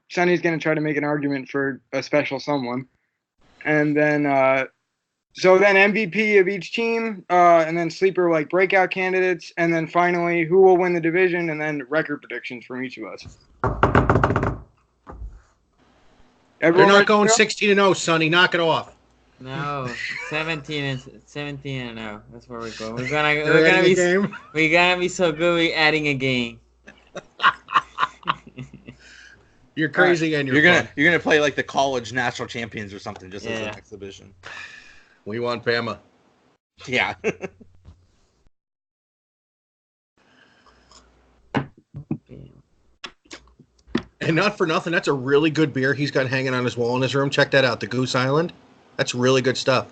Sonny's going to try to make an argument for a special someone. And then so then MVP of each team, and then sleeper like breakout candidates, and then finally who will win the division, and then record predictions from each of us. They're not going 16-0, Sonny. Knock it off. No, 17-0. That's where we're going. We're gonna be so good. We're adding a game. You're crazy, and you're gonna play like the college national champions or something, just as an exhibition. We want Bama. Yeah. And not for nothing, that's a really good beer he's got hanging on his wall in his room. Check that out, the Goose Island. That's really good stuff.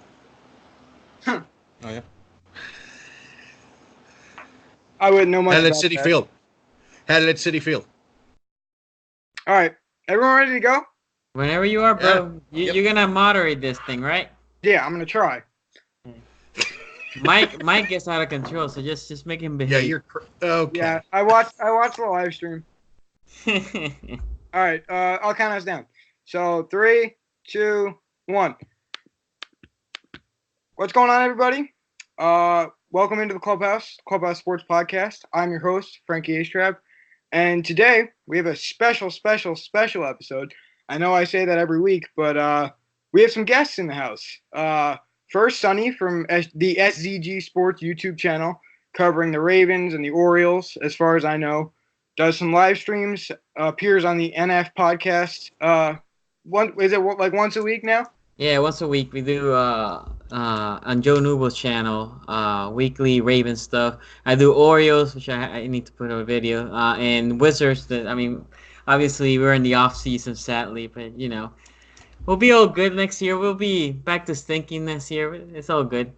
Huh. Oh, yeah. I wouldn't know much about that. Had it at City Field. All right. Everyone ready to go? Whenever you are, bro. Yeah. You're going to moderate this thing, right? Yeah, I'm going to try. Mike gets out of control, so just make him behave. Yeah, you're okay. Yeah, I watched the live stream. All right, I'll count us down. So 3, 2, 1. What's going on, everybody? Welcome into the Clubhouse Sports Podcast. I'm your host, Frankie Astrab, and today we have a special episode. I know I say that every week, but we have some guests in the house. First, Sonny from the SZG Sports YouTube channel, covering the Ravens and the Orioles, as far as I know. Does some live streams, appears on the NF podcast. Is it like once a week now? Yeah, once a week. We do on Joe Nubel's channel, weekly Raven stuff. I do Orioles, which I need to put a video, and Wizards. Obviously we're in the off season, sadly, but we'll be all good next year. We'll be back to stinking this year. It's all good.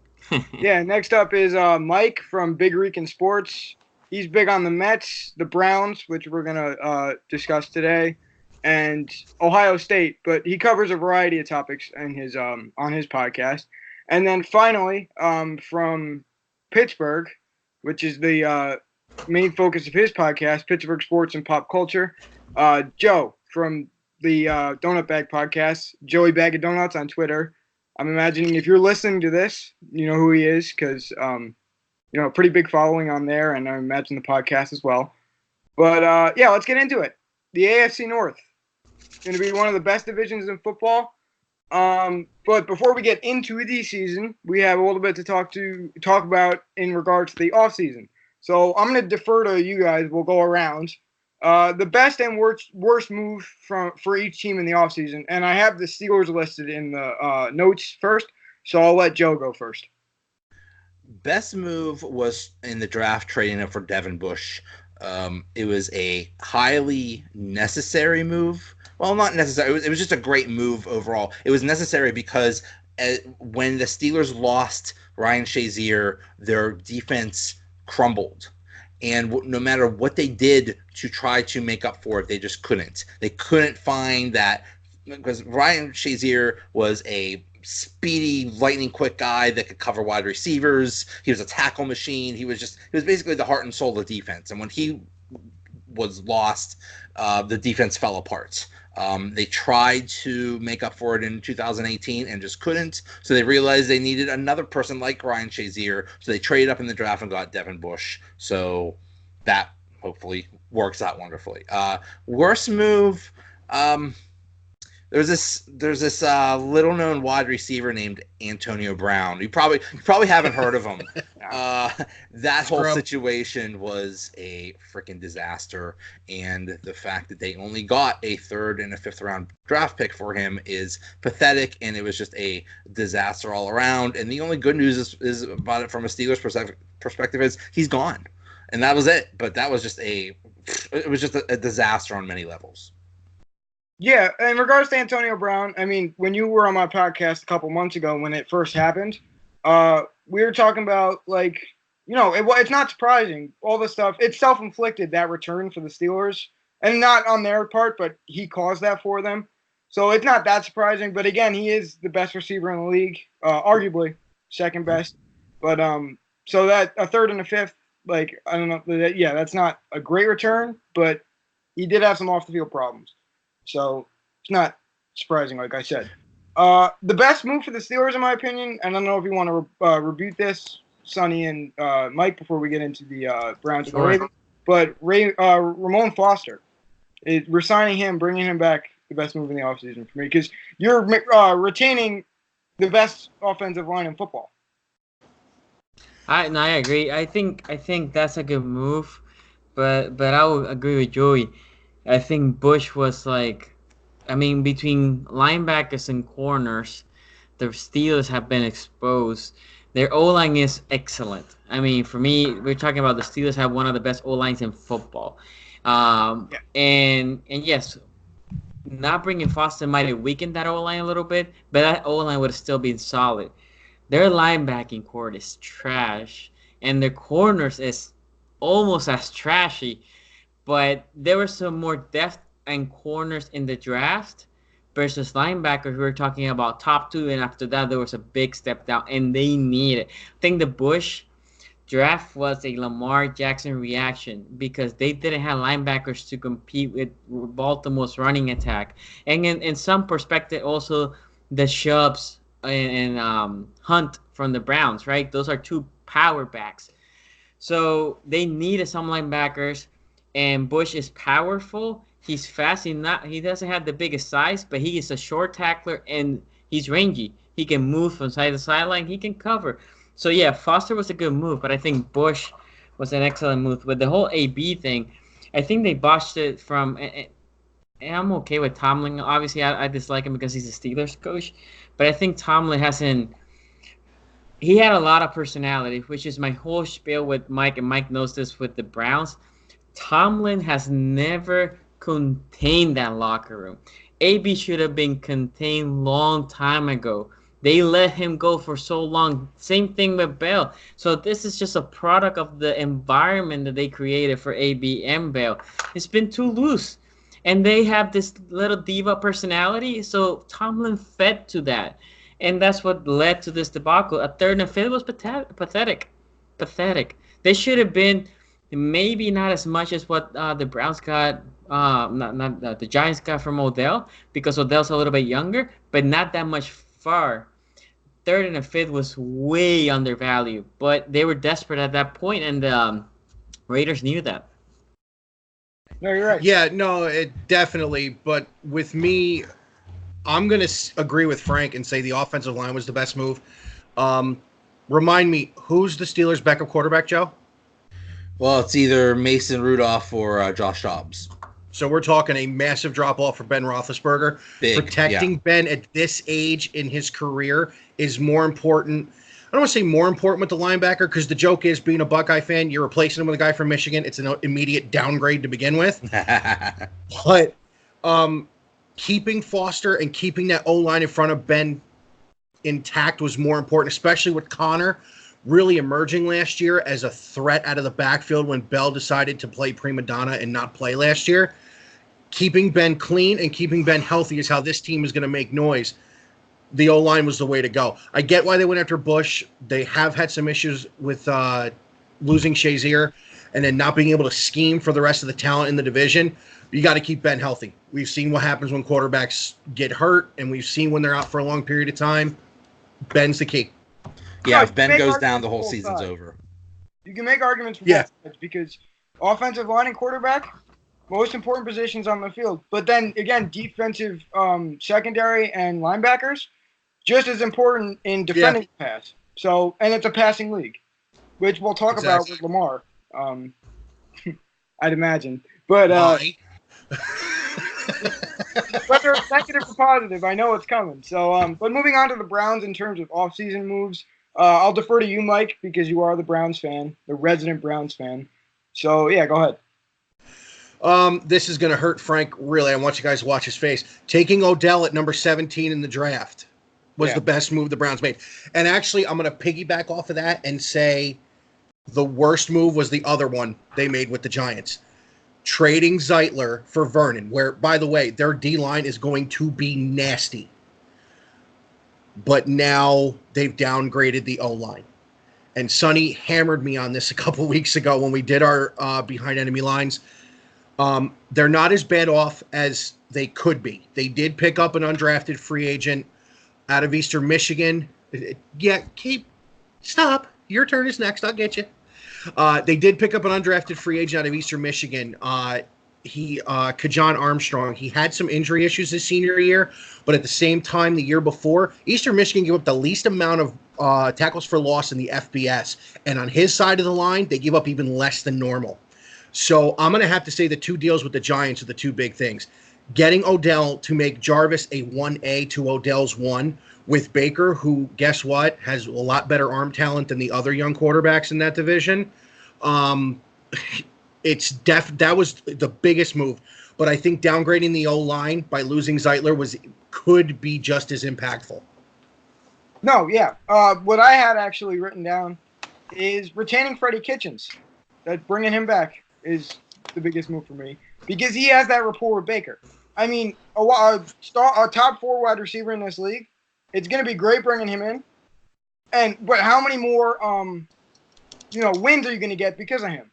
Yeah. Next up is Mike from Big Rican Sports. He's big on the Mets, the Browns, which we're gonna discuss today, and Ohio State. But he covers a variety of topics in his on his podcast. And then finally, from Pittsburgh, which is the main focus of his podcast, Pittsburgh Sports and Pop Culture, Joe from the Donut Bag Podcast, Joey Bag of Donuts on Twitter. I'm imagining if you're listening to this, you know who he is because pretty big following on there, and I imagine the podcast as well. But yeah, let's get into it. The AFC North is going to be one of the best divisions in football. But before we get into the season, we have a little bit to talk about in regards to the offseason. So I'm going to defer to you guys. We'll go around. The best and worst move for each team in the offseason. And I have the Steelers listed in the notes first, so I'll let Joe go first. Best move was in the draft, trading up for Devin Bush. It was a highly necessary move. Well, not necessary. It was just a great move overall. It was necessary because when the Steelers lost Ryan Shazier, their defense crumbled. And no matter what they did to try to make up for it, they just couldn't. They couldn't find that because Ryan Shazier was a speedy, lightning quick guy that could cover wide receivers. He was a tackle machine. He was basically the heart and soul of defense. And when he was lost, the defense fell apart. They tried to make up for it in 2018 and just couldn't. So they realized they needed another person like Ryan Shazier. So they traded up in the draft and got Devin Bush. So that hopefully works out wonderfully. Worst move. There's this little known wide receiver named Antonio Brown. You probably haven't heard of him. That whole situation was a freaking disaster, and the fact that they only got a 3rd and a 5th round draft pick for him is pathetic, and it was just a disaster all around. And the only good news is about it from a Steelers perspective is he's gone, and that was it. But that was just a disaster on many levels. Yeah, in regards to Antonio Brown, I mean, when you were on my podcast a couple months ago when it first happened, we were talking about, it's not surprising. All the stuff, it's self-inflicted, that return for the Steelers. And not on their part, but he caused that for them. So it's not that surprising. But again, he is the best receiver in the league, arguably second best. But so that a 3rd and a 5th, I don't know. Yeah, that's not a great return, but he did have some off-the-field problems. So it's not surprising, like I said. The best move for the Steelers, in my opinion, and I don't know if you want to rebuke this, Sonny and Mike, before we get into the Browns and the Ravens, but Ramon Foster, resigning him, bringing him back, the best move in the offseason for me, because you're retaining the best offensive line in football. I agree. I think that's a good move, but I would agree with Joey. I think Bush was between linebackers and corners, the Steelers have been exposed. Their O-line is excellent. I mean, for me, we're talking about the Steelers have one of the best O-lines in football. And yes, not bringing Foster might have weakened that O-line a little bit, but that O-line would have still been solid. Their linebacking core is trash, and their corners is almost as trashy. But there was some more depth and corners in the draft versus linebackers. We were talking about top 2, and after that there was a big step down, and they need it. I think the Bush draft was a Lamar Jackson reaction because they didn't have linebackers to compete with Baltimore's running attack. And in some perspective, also the Chubbs and Hunt from the Browns, right? Those are 2 power backs. So they needed some linebackers, and Bush is powerful. He's fast. He doesn't have the biggest size, but he is a short tackler, and he's rangy. He can move from side to sideline. He can cover. So, yeah, Foster was a good move, but I think Bush was an excellent move. With the whole AB thing, I think they botched it from – and I'm okay with Tomlin. Obviously, I dislike him because he's a Steelers coach. But I think Tomlin hasn't – he had a lot of personality, which is my whole spiel with Mike, and Mike knows this with the Browns. Tomlin has never contained that locker room. AB should have been contained long time ago. They let him go for so long. Same thing with Bell. So this is just a product of the environment that they created for AB and Bell. It's been too loose. And they have this little diva personality, so Tomlin fed to that. And that's what led to this debacle. A 3rd and 5th was pathetic. They should have been maybe not as much as what the Browns got, the Giants got from Odell, because Odell's a little bit younger, but not that much far. 3rd and 5th was way undervalued, but they were desperate at that point, and the Raiders knew that. No, you're right. Yeah, no, it definitely. But with me, I'm going to agree with Frank and say the offensive line was the best move. Remind me, who's the Steelers' backup quarterback, Joe? Well, it's either Mason Rudolph or Josh Dobbs. So we're talking a massive drop-off for Ben Roethlisberger. Protecting Ben at this age in his career is more important. I don't want to say more important with the linebacker, because the joke is, being a Buckeye fan, you're replacing him with a guy from Michigan. It's an immediate downgrade to begin with. But keeping Foster and keeping that O-line in front of Ben intact was more important, especially with Connor really emerging last year as a threat out of the backfield when Bell decided to play prima donna and not play last year. Keeping Ben clean and keeping Ben healthy is how this team is going to make noise. The O-line was the way to go. I get why they went after Bush. They have had some issues with losing Shazier and then not being able to scheme for the rest of the talent in the division. You got to keep Ben healthy. We've seen what happens when quarterbacks get hurt, and we've seen when they're out for a long period of time. Ben's the key. Yeah, if Ben goes down, the whole season's over. You can make arguments for both sides, because offensive line and quarterback, most important positions on the field. But then, again, defensive secondary and linebackers, just as important in defending the pass. So, and it's a passing league, which we'll talk about with Lamar, I'd imagine. But whether it's negative or positive, I know it's coming. So, but moving on to the Browns in terms of offseason moves, I'll defer to you, Mike, because you are the Browns fan, the resident Browns fan. So, yeah, go ahead. This is going to hurt Frank, really. I want you guys to watch his face. Taking Odell at number 17 in the draft was the best move the Browns made. And actually, I'm going to piggyback off of that and say the worst move was the other one they made with the Giants. Trading Zeitler for Vernon, where, by the way, their D-line is going to be nasty. But now they've downgraded the O-line. And Sonny hammered me on this a couple weeks ago when we did our Behind Enemy Lines. They're not as bad off as they could be. They did pick up an undrafted free agent out of Eastern Michigan. Yeah, stop. Your turn is next. I'll get you. They did pick up an undrafted free agent out of Eastern Michigan. Kajon Armstrong. He had some injury issues his senior year, but at the same time, the year before, Eastern Michigan gave up the least amount of tackles for loss in the FBS. And on his side of the line, they give up even less than normal. So I'm going to have to say the two deals with the Giants are the two big things. Getting Odell to make Jarvis a 1A to Odell's 1 with Baker, who, guess what, has a lot better arm talent than the other young quarterbacks in that division. That was the biggest move. But I think downgrading the O-line by losing Zeitler could be just as impactful. No, yeah. What I had actually written down is retaining Freddie Kitchens. That bringing him back is the biggest move for me because he has that rapport with Baker. I mean, a top 4 wide receiver in this league. It's going to be great bringing him in. But how many more, wins are you going to get because of him?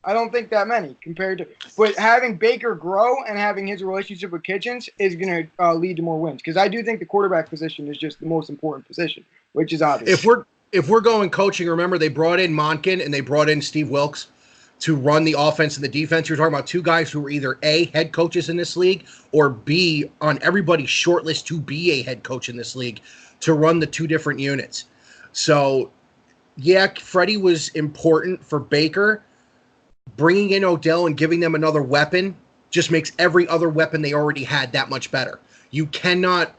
I don't think that many compared to. But having Baker grow and having his relationship with Kitchens is going to lead to more wins because I do think the quarterback position is just the most important position, which is obvious. If we're going coaching, remember they brought in Monken and they brought in Steve Wilkes to run the offense and the defense. You're talking about two guys who were either A, head coaches in this league, or B, on everybody's short list to be a head coach in this league to run the two different units. So, yeah, Freddie was important for Baker. Bringing in Odell and giving them another weapon just makes every other weapon they already had that much better. You cannot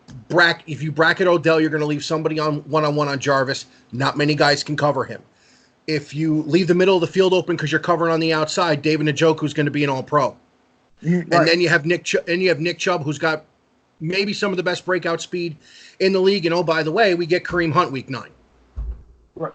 if you bracket Odell, you're going to leave somebody on one-on-one on Jarvis. Not many guys can cover him. If you leave the middle of the field open because you're covering on the outside, David Njoku's going to be an All-Pro. Right. And then you have Nick Chubb, who's got maybe some of the best breakout speed in the league. And oh, by the way, we get Kareem Hunt week 9. Right.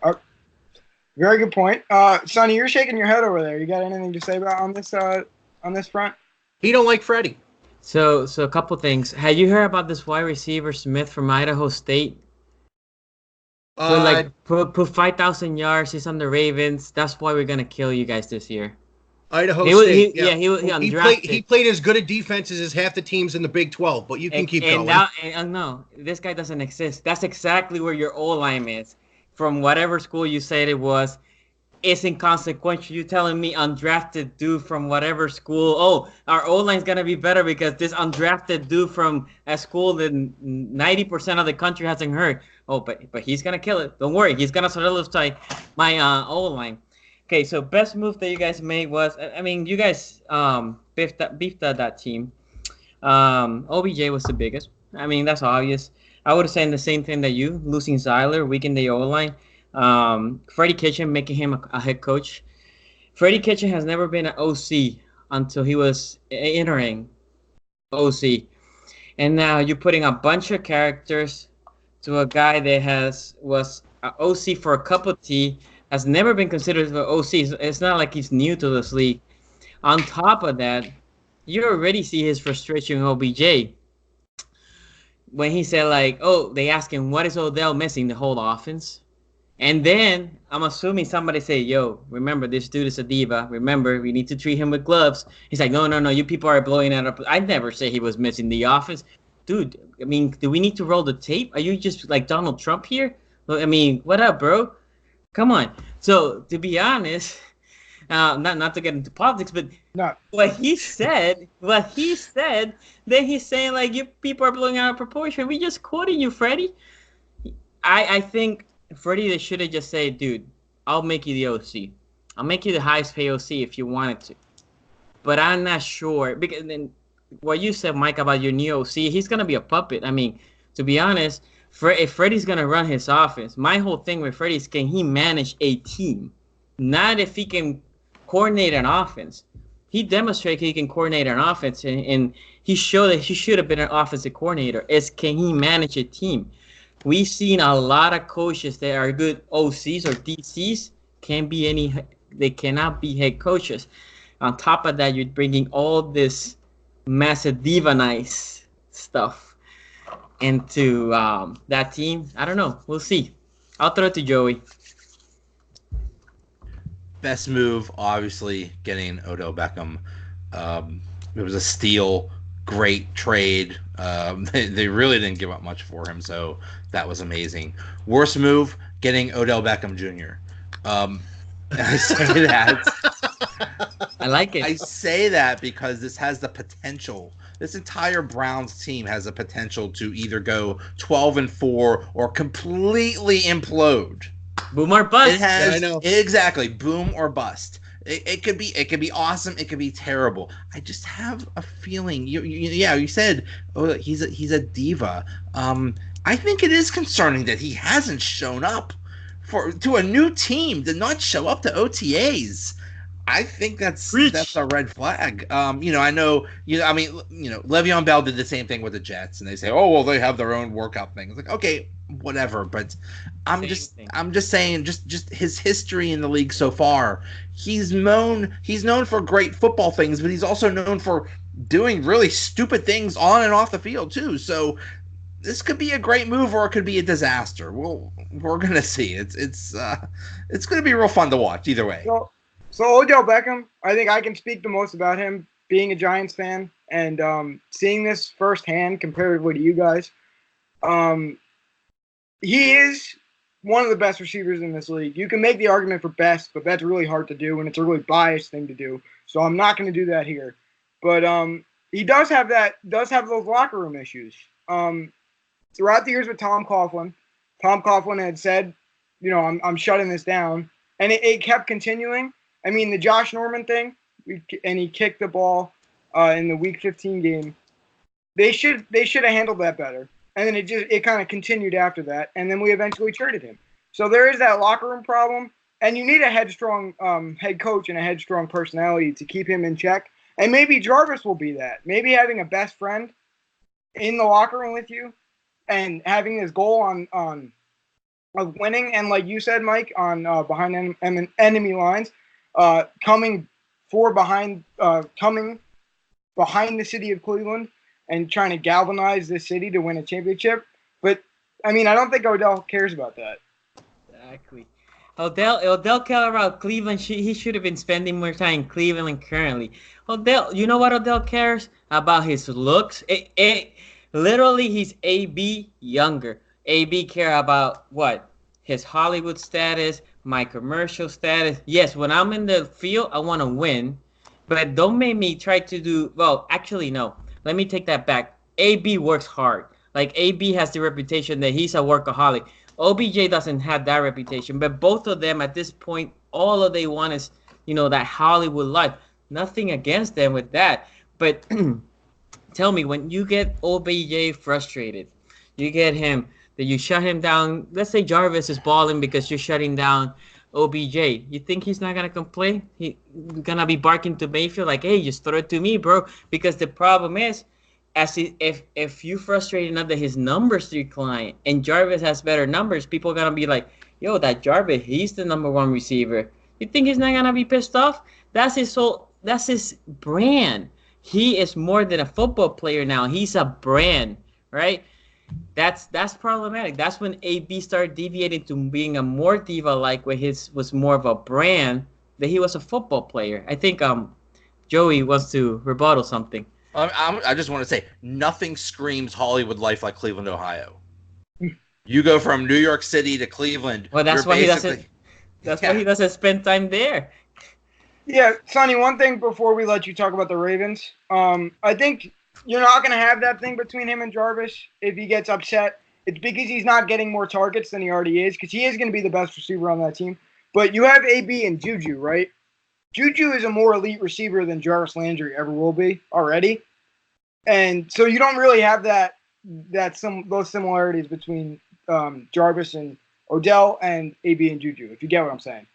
Very good point. Sonny, you're shaking your head over there. You got anything to say about on this front? He don't like Freddie. So a couple things. Had you heard about this wide receiver Smith from Idaho State? Put 5,000 yards. He's on the Ravens. That's why we're gonna kill you guys this year. Idaho State. He played as good a defenses as half the teams in the Big 12. But you can keep going. No, this guy doesn't exist. That's exactly where your O-line is. From whatever school you said it was, it's inconsequential. You telling me undrafted dude from whatever school? Oh, our O-line's gonna be better because this undrafted dude from a school that 90% of the country hasn't heard. Oh, but he's gonna kill it. Don't worry, he's gonna solidify my O-line. Okay, so best move that you guys made was, I mean, you guys beefed that team. OBJ was the biggest. I mean, that's obvious. I would have said the same thing that you, losing Zeiler, weakened the O-line. Freddie Kitchen, making him a head coach. Freddie Kitchen has never been an OC until he was entering OC. And now you're putting a bunch of characters to a guy that was an OC for a cup of tea, has never been considered an OC. It's not like he's new to this league. On top of that, you already see his frustration with OBJ. When he said, they asked him, what is Odell missing? The whole offense. And then I'm assuming somebody say, yo, remember, this dude is a diva. Remember, we need to treat him with gloves. He's like, no, you people are blowing it up. I never say he was missing the offense. Dude, I mean, do we need to roll the tape? Are you just like Donald Trump here? I mean, what up, bro? Come on. So, to be honest, not to get into politics, but no. what he said, then he's saying, you people are blowing out of proportion. We just quoted you, Freddie. I think Freddie, they should have just said, dude, I'll make you the OC. I'll make you the highest pay OC if you wanted to. But I'm not sure. Because then what you said, Mike, about your new OC, he's going to be a puppet. I mean, to be honest, if Freddie's going to run his offense, my whole thing with Freddie is, can he manage a team? Not if he can coordinate an offense. He demonstrated he can coordinate an offense, and he showed that he should have been an offensive coordinator. Can he manage a team? We've seen a lot of coaches that are good OCs or DCs they cannot be head coaches. On top of that, you're bringing all this massive diva nice stuff into that team. I don't know. We'll see. I'll throw it to Joey. Best move, obviously, getting Odell Beckham It was a steal, great trade. They really didn't give up much for him, so that was amazing. Worst move, getting Odell Beckham Jr. I say that. I like it. I say that because this has the potential. This entire Browns team has the potential to either go 12-4 or completely implode. Boom or bust. It has, I know. Exactly, boom or bust. It could be awesome. It could be terrible. I just have a feeling. You said, oh, he's a diva. I think it is concerning that he hasn't shown up to a new team, did not show up to OTAs. I think that's a red flag. I know, Le'Veon Bell did the same thing with the Jets, and they say, oh, well, they have their own workout thing. It's like, okay, whatever. But I'm just saying, just his history in the league so far. He's known for great football things, but he's also known for doing really stupid things on and off the field too. So this could be a great move, or it could be a disaster. We're gonna see. It's gonna be real fun to watch either way. So Odell Beckham, I think I can speak the most about him, being a Giants fan and seeing this firsthand comparatively to you guys. He is one of the best receivers in this league. You can make the argument for best, but that's really hard to do, and it's a really biased thing to do. So I'm not going to do that here. But he does have those locker room issues. Throughout the years with Tom Coughlin had said, I'm shutting this down, and it kept continuing. I mean, the Josh Norman thing, and he kicked the ball in the Week 15 game. They should have handled that better. And then it kind of continued after that, and then we eventually traded him. So there is that locker room problem, and you need a headstrong head coach and a headstrong personality to keep him in check. And maybe Jarvis will be that. Maybe having a best friend in the locker room with you and having this goal of winning, and like you said, Mike, on behind enemy lines, coming behind the city of Cleveland and trying to galvanize this city to win a championship. But, I mean, I don't think Odell cares about that. Exactly. Odell care about Cleveland. He should have been spending more time in Cleveland currently. You know what Odell cares? About his looks. Literally, he's AB younger. AB care about what? His Hollywood status, my commercial status. Yes, when I'm in the field, I want to win. But don't make me try to do... Well, actually, no. Let me take that back. AB works hard. Like, AB has the reputation that he's a workaholic. OBJ doesn't have that reputation. But both of them, at this point, all they want is, that Hollywood life. Nothing against them with that. But tell me, when you get OBJ frustrated, you get him, that you shut him down. Let's say Jarvis is balling because you're shutting down OBJ. You think he's not going to complain? He's going to be barking to Mayfield like, hey, just throw it to me, bro. Because the problem is, if you frustrate enough that his numbers decline and Jarvis has better numbers, people are going to be like, yo, that Jarvis, he's the number one receiver. You think he's not going to be pissed off? That's his brand. He is more than a football player now. He's a brand, right? That's problematic. That's when AB started deviating to being a more diva-like, where his was more of a brand, that he was a football player. I think Joey wants to rebuttal something. I just want to say, nothing screams Hollywood life like Cleveland, Ohio. You go from New York City to Cleveland. Well, that's why he doesn't. That's why he doesn't spend time there. Yeah, Sonny. One thing before we let you talk about the Ravens, I think you're not going to have that thing between him and Jarvis if he gets upset. It's because he's not getting more targets than he already is, because he is going to be the best receiver on that team. But you have AB and Juju, right? Juju is a more elite receiver than Jarvis Landry ever will be already. And so you don't really have those similarities between Jarvis and Odell and AB and Juju, if you get what I'm saying.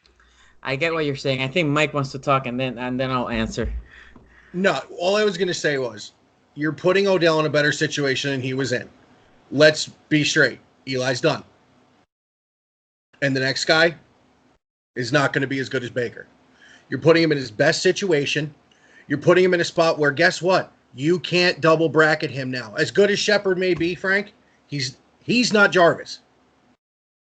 I get what you're saying. I think Mike wants to talk, and then I'll answer. No, all I was going to say was, you're putting Odell in a better situation than he was in. Let's be straight. Eli's done. And the next guy is not going to be as good as Baker. You're putting him in his best situation. You're putting him in a spot where, guess what? You can't double bracket him now. As good as Shepard may be, Frank, he's not Jarvis.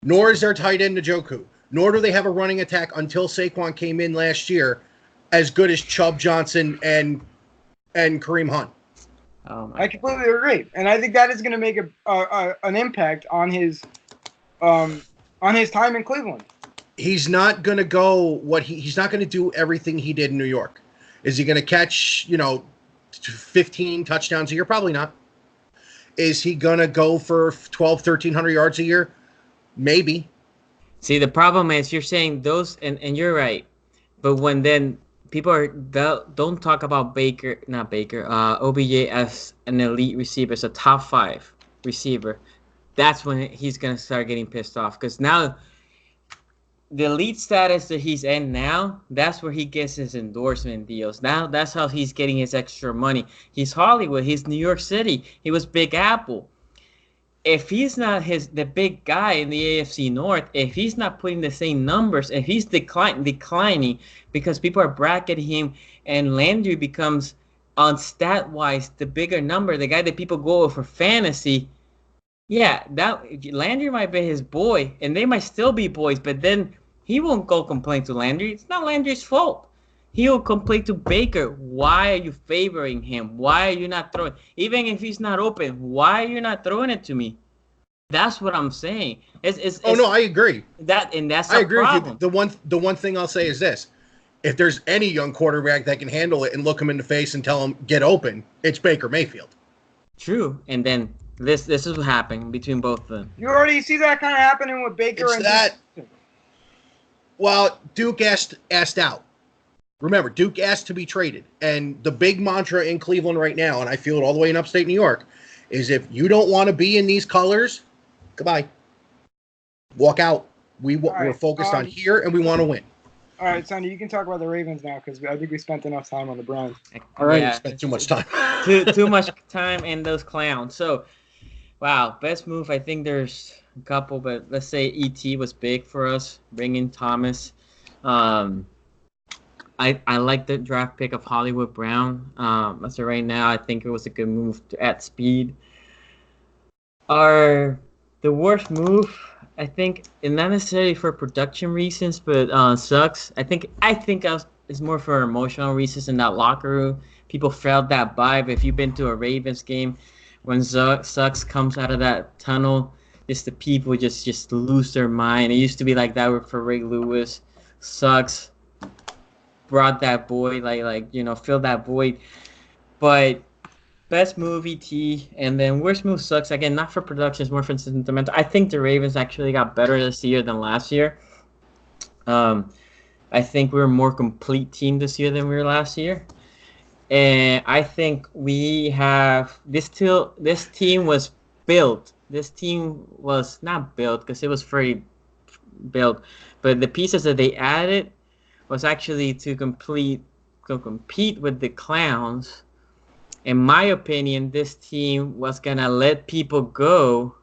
Nor is their tight end Njoku. Nor do they have a running attack until Saquon came in last year as good as Chubb, Johnson, and and Kareem Hunt. Oh my I completely agree, and I think that is going to make an impact on his time in Cleveland. He's not going to go he's not going to do everything he did in New York. Is he going to catch 15 touchdowns a year? Probably not. Is he going to go for 1,300 yards a year? Maybe. See, the problem is you're saying those, and you're right, but when then people don't talk about OBJ as an elite receiver, as a top 5 receiver. That's when he's gonna start getting pissed off, because now the elite status that he's in now, that's where he gets his endorsement deals. Now that's how he's getting his extra money. He's Hollywood. He's New York City. He was Big Apple. If he's not the big guy in the AFC North, if he's not putting the same numbers, if he's declining because people are bracketing him, and Landry becomes, on stat-wise, the bigger number, the guy that people go over for fantasy, yeah, that Landry might be his boy, and they might still be boys, but then he won't go complain to Landry. It's not Landry's fault. He will complain to Baker. Why are you favoring him? Why are you not throwing? Even if he's not open, why are you not throwing it to me? That's what I'm saying. No, I agree. That's I a agree problem. with you. The one thing I'll say is this: if there's any young quarterback that can handle it and look him in the face and tell him get open, it's Baker Mayfield. True, and then this is what happened between both of them. You already see that kind of happening with Baker Well, Duke asked out. Remember, Duke asked to be traded. And the big mantra in Cleveland right now, and I feel it all the way in upstate New York, is if you don't want to be in these colors, goodbye. Walk out. We're focused on here, and we want to win. All right, Sonny, you can talk about the Ravens now, because I think we spent enough time on the Browns. All right, spent too much time. too much time in those clowns. So, wow, best move, I think there's a couple, but let's say ET was big for us, bringing Thomas. I like the draft pick of Hollywood Brown. So right now, I think it was a good move to add speed. The worst move, I think, and not necessarily for production reasons, but Sucks. I think it's more for emotional reasons in that locker room. People felt that vibe. If you've been to a Ravens game, when Sucks comes out of that tunnel, just the people just lose their mind. It used to be like that for Ray Lewis. Sucks brought that void, fill that void. But best move, ET, and then worst move, Sucks. Again, not for production, it's more for sentimental. I think the Ravens actually got better this year than last year. I think we're a more complete team this year than we were last year. And I think we have this team was built. This team was not built because it was very built, but the pieces that they added was actually to compete with the Clowns. In my opinion, this team was gonna let people go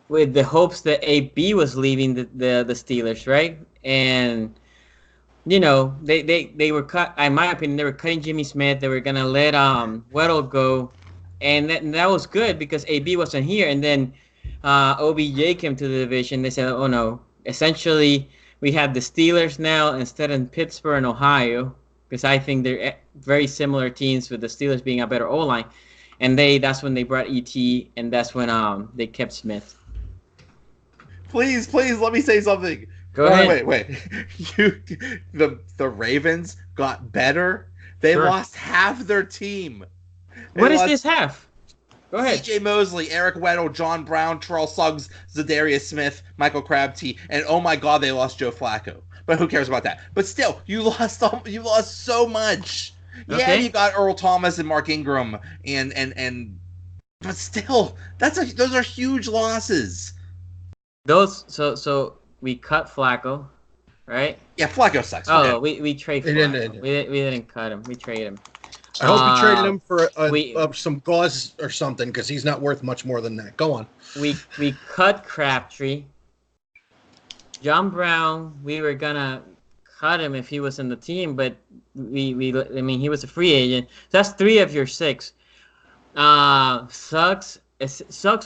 with the hopes that AB was leaving the Steelers, right? And they were cut. In my opinion, they were cutting Jimmy Smith. They were gonna let Weddle go, and that was good because AB wasn't here. And then OBJ came to the division. They said, "Oh no!" Essentially, we have the Steelers now instead of Pittsburgh and Ohio, because I think they're very similar teams, with the Steelers being a better O-line. And that's when they brought ET, and that's when they kept Smith. Please, let me say something. Go ahead. Wait. The Ravens got better. They lost half their team. What is this half? Go ahead. C.J. Mosley, Eric Weddle, John Brown, Charles Suggs, Zadarius Smith, Michael Crabtree, and oh my God, they lost Joe Flacco. But who cares about that? But still, you lost so much. Okay. Yeah, you got Earl Thomas and Mark Ingram, but still, those are huge losses. So we cut Flacco, right? Yeah, Flacco sucks. We trade Flacco. We didn't cut him. We traded him. I hope you traded him for some gauze or something, because he's not worth much more than that. Go on. We cut Crabtree. John Brown, we were gonna cut him if he was in the team, but he was a free agent. So that's 3 of your 6. Suggs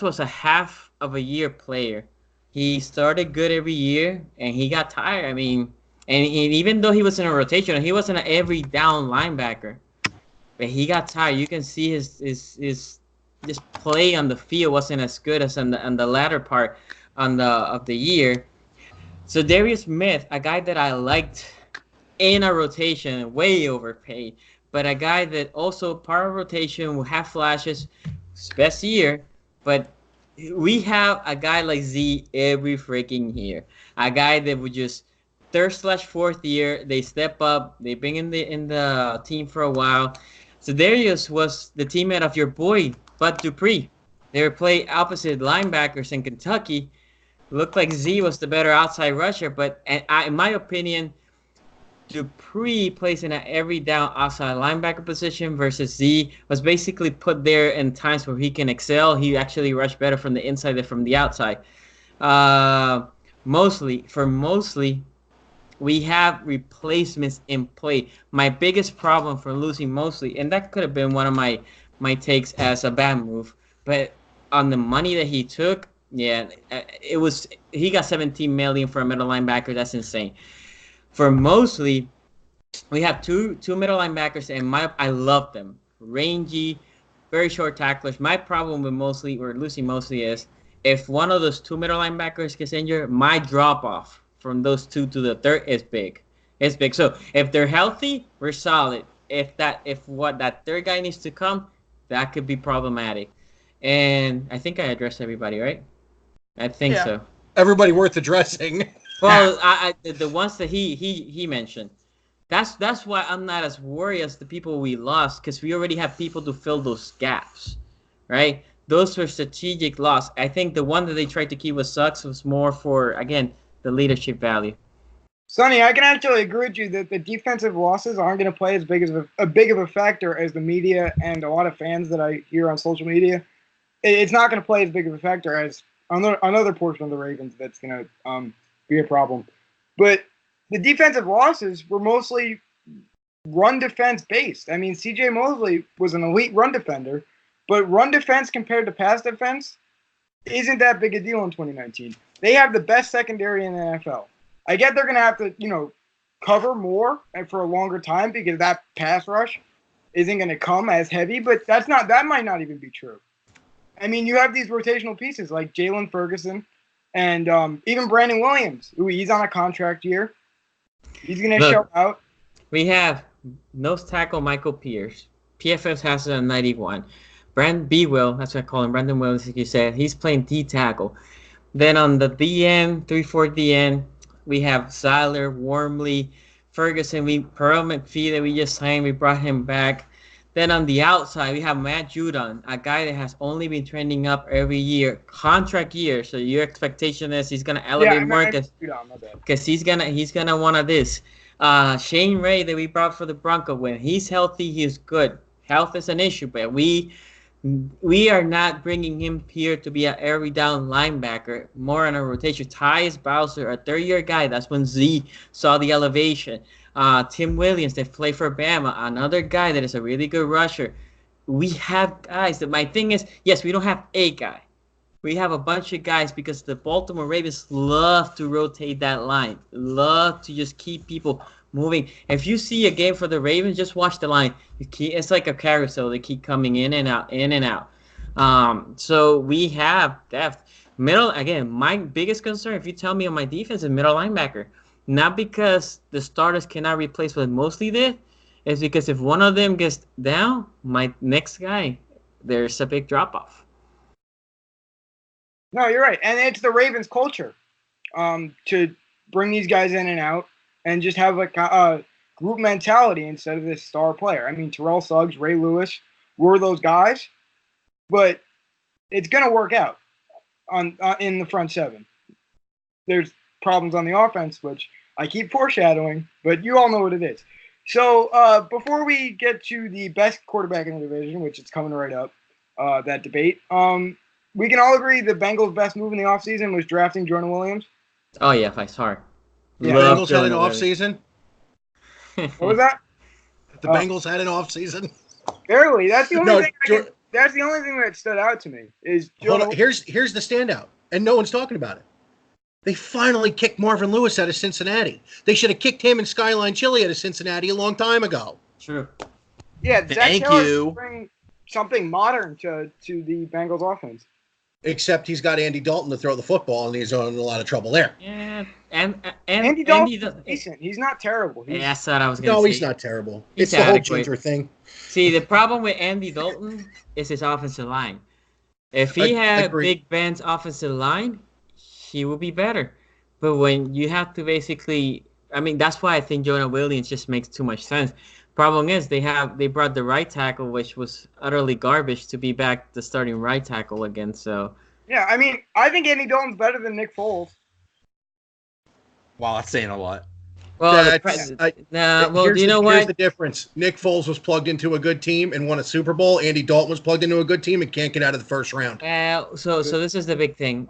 was a half of a year player. He started good every year, and he got tired. And even though he was in a rotation, he wasn't an every down linebacker. but he got tired. You can see his just play on the field wasn't as good as on the latter part of the year. So Darius Smith, a guy that I liked in a rotation, way overpaid, but a guy that also part of rotation will have flashes, his best year, but we have a guy like Z every freaking year. A guy that would just third/fourth year, they step up, they been in the team for a while. So Darius was the teammate of your boy, Bud Dupree. They were playing opposite linebackers in Kentucky. Looked like Z was the better outside rusher, but in my opinion, Dupree plays in an every down outside linebacker position versus Z was basically put there in times where he can excel. He actually rushed better from the inside than from the outside. Mostly, we have replacements in play. My biggest problem for losing Mosley, and that could have been one of my takes as a bad move, but on the money that he took, yeah, he got $17 million for a middle linebacker. That's insane. For Mosley, we have two middle linebackers, and I love them. Rangy, very short tacklers. My problem with Mosley, or losing Mosley, is if one of those two middle linebackers gets injured, my drop-off from those two to the third is big. It's big. So if they're healthy, we're solid. If that third guy needs to come, that could be problematic. And I think I addressed everybody, right? I think so. Everybody worth addressing. Well, the ones that he mentioned, that's why I'm not as worried as the people we lost, because we already have people to fill those gaps, right? Those were strategic loss. I think the one that they tried to keep with Suggs was more for, again, the leadership value. Sonny, I can actually agree with you that the defensive losses aren't going to play as big of a factor as the media and a lot of fans that I hear on social media. It's not going to play as big of a factor as another portion of the Ravens that's going to be a problem. But the defensive losses were mostly run defense based. I mean, C.J. Mosley was an elite run defender, but run defense compared to pass defense isn't that big a deal in 2019. They have the best secondary in the NFL. I get they're going to have to, cover more and for a longer time because that pass rush isn't going to come as heavy, but that might not even be true. I mean, you have these rotational pieces like Jalen Ferguson and even Brandon Williams, who he's on a contract year. He's going to show out. We have nose tackle Michael Pierce. PFF has it at 91. Brandon B. Will, that's what I call him, Brandon Williams, like you said. He's playing D tackle. Then on the DN, 3-4 DN, we have Seiler, Wormley, Ferguson, Pearl McPhee that we just signed. We brought him back. Then on the outside, we have Matt Judon, a guy that has only been trending up every year, contract year. So your expectation is he's gonna elevate more because he's gonna want this. Shane Ray that we brought for the Bronco, when he's healthy, he's good. Health is an issue, but we are not bringing him here to be an every down linebacker, more on a rotation. Tyus Bowser, a third-year guy. That's when Z saw the elevation. Tim Williams, that played for Bama, another guy that is a really good rusher. We have guys. My thing is, yes, we don't have a guy. We have a bunch of guys because the Baltimore Ravens love to rotate that line, love to just keep people moving. If you see a game for the Ravens, just watch the line. It's like a carousel. They keep coming in and out, in and out. So we have depth. Middle, again, my biggest concern, if you tell me on my defense, is middle linebacker. Not because the starters cannot replace what Mosley did. It's because if one of them gets down, my next guy, there's a big drop-off. No, you're right. And it's the Ravens culture to bring these guys in and out and just have a group mentality instead of this star player. I mean, Terrell Suggs, Ray Lewis were those guys, but it's going to work out in the front seven. There's problems on the offense, which I keep foreshadowing, but you all know what it is. So before we get to the best quarterback in the division, which is coming right up, that debate, we can all agree the Bengals' best move in the offseason was drafting Jordan Williams. Oh, yeah, by far. Yeah, Bengals had an offseason. What was that? The Bengals had an offseason. Barely. That's the only thing. That's the only thing that stood out to me. Is here's the standout, and no one's talking about it. They finally kicked Marvin Lewis out of Cincinnati. They should have kicked him and Skyline Chili out of Cincinnati a long time ago. True. Yeah, Zach Thank Taylor you. bring something modern to the Bengals offense. Except he's got Andy Dalton to throw the football, and he's in a lot of trouble there. Yeah, Andy Dalton's decent. He's not terrible. Yeah, that's what I was going to No, say. he's not terrible. He's It's the whole adequate. ginger thing. See, the problem with Andy Dalton is his offensive line. If he had Big Ben's offensive line, he would be better. But when you have to basically, I mean, that's why I think Jonah Williams just makes too much sense. Problem is, they brought the right tackle, which was utterly garbage, to be back the starting right tackle again. So yeah, I mean, I think Andy Dalton's better than Nick Foles. Wow, that's saying a lot. Well, do you know what? Here's the difference. Nick Foles was plugged into a good team and won a Super Bowl. Andy Dalton was plugged into a good team and can't get out of the first round. So this is the big thing.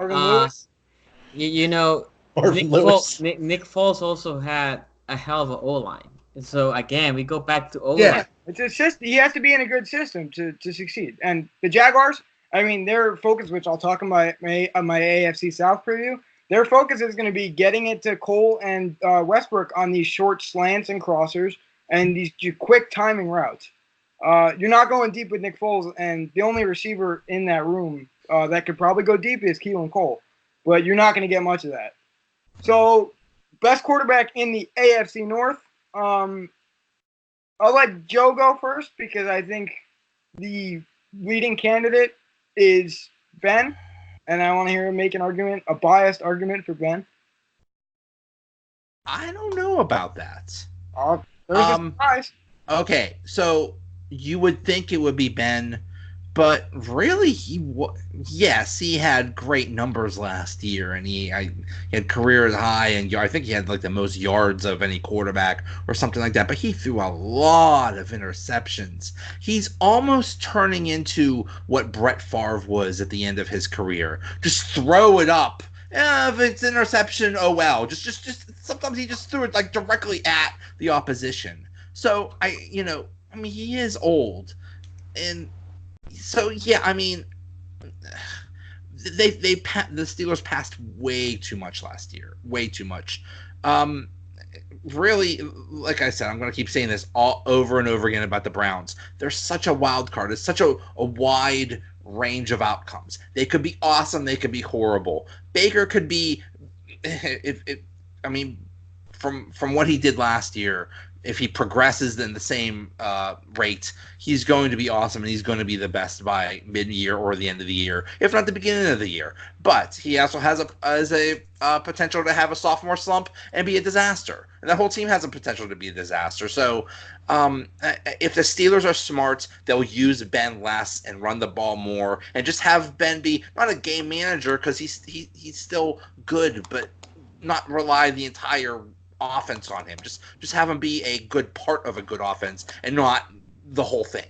You know, Nick Foles also had a hell of an O-line. So again, we go back to O-line. Yeah, it's just he has to be in a good system to succeed. And the Jaguars, I mean, their focus, which I'll talk about my AFC South preview, their focus is going to be getting it to Cole and Westbrook on these short slants and crossers and these quick timing routes. You're not going deep with Nick Foles, and the only receiver in that room that could probably go deep is Keelan Cole. But you're not going to get much of that. So, best quarterback in the AFC North. I'll let Joe go first because I think the leading candidate is Ben, and I want to hear him make a biased argument for Ben. I don't know about that. There's a surprise. Okay, so you would think it would be Ben, but really yes, he had great numbers last year, and he had career high, and I think he had like the most yards of any quarterback or something like that, but he threw a lot of interceptions. He's almost turning into what Brett Favre was at the end of his career. Just throw it up. If it's interception, oh well. Just sometimes he just threw it like directly at the opposition. So he is old, and so yeah, I mean, the Steelers passed way too much last year, way too much. Really, like I said, I'm going to keep saying this all over and over again about the Browns. They're such a wild card. It's such a wide range of outcomes. They could be awesome. They could be horrible. Baker could be, from what he did last year, if he progresses in the same rate, he's going to be awesome, and he's going to be the best by mid-year or the end of the year, if not the beginning of the year. But he also has a potential to have a sophomore slump and be a disaster. And that whole team has a potential to be a disaster. So if the Steelers are smart, they'll use Ben less and run the ball more, and just have Ben be not a game manager because he's still good, but not rely the entire offense on him. Just have him be a good part of a good offense and not the whole thing.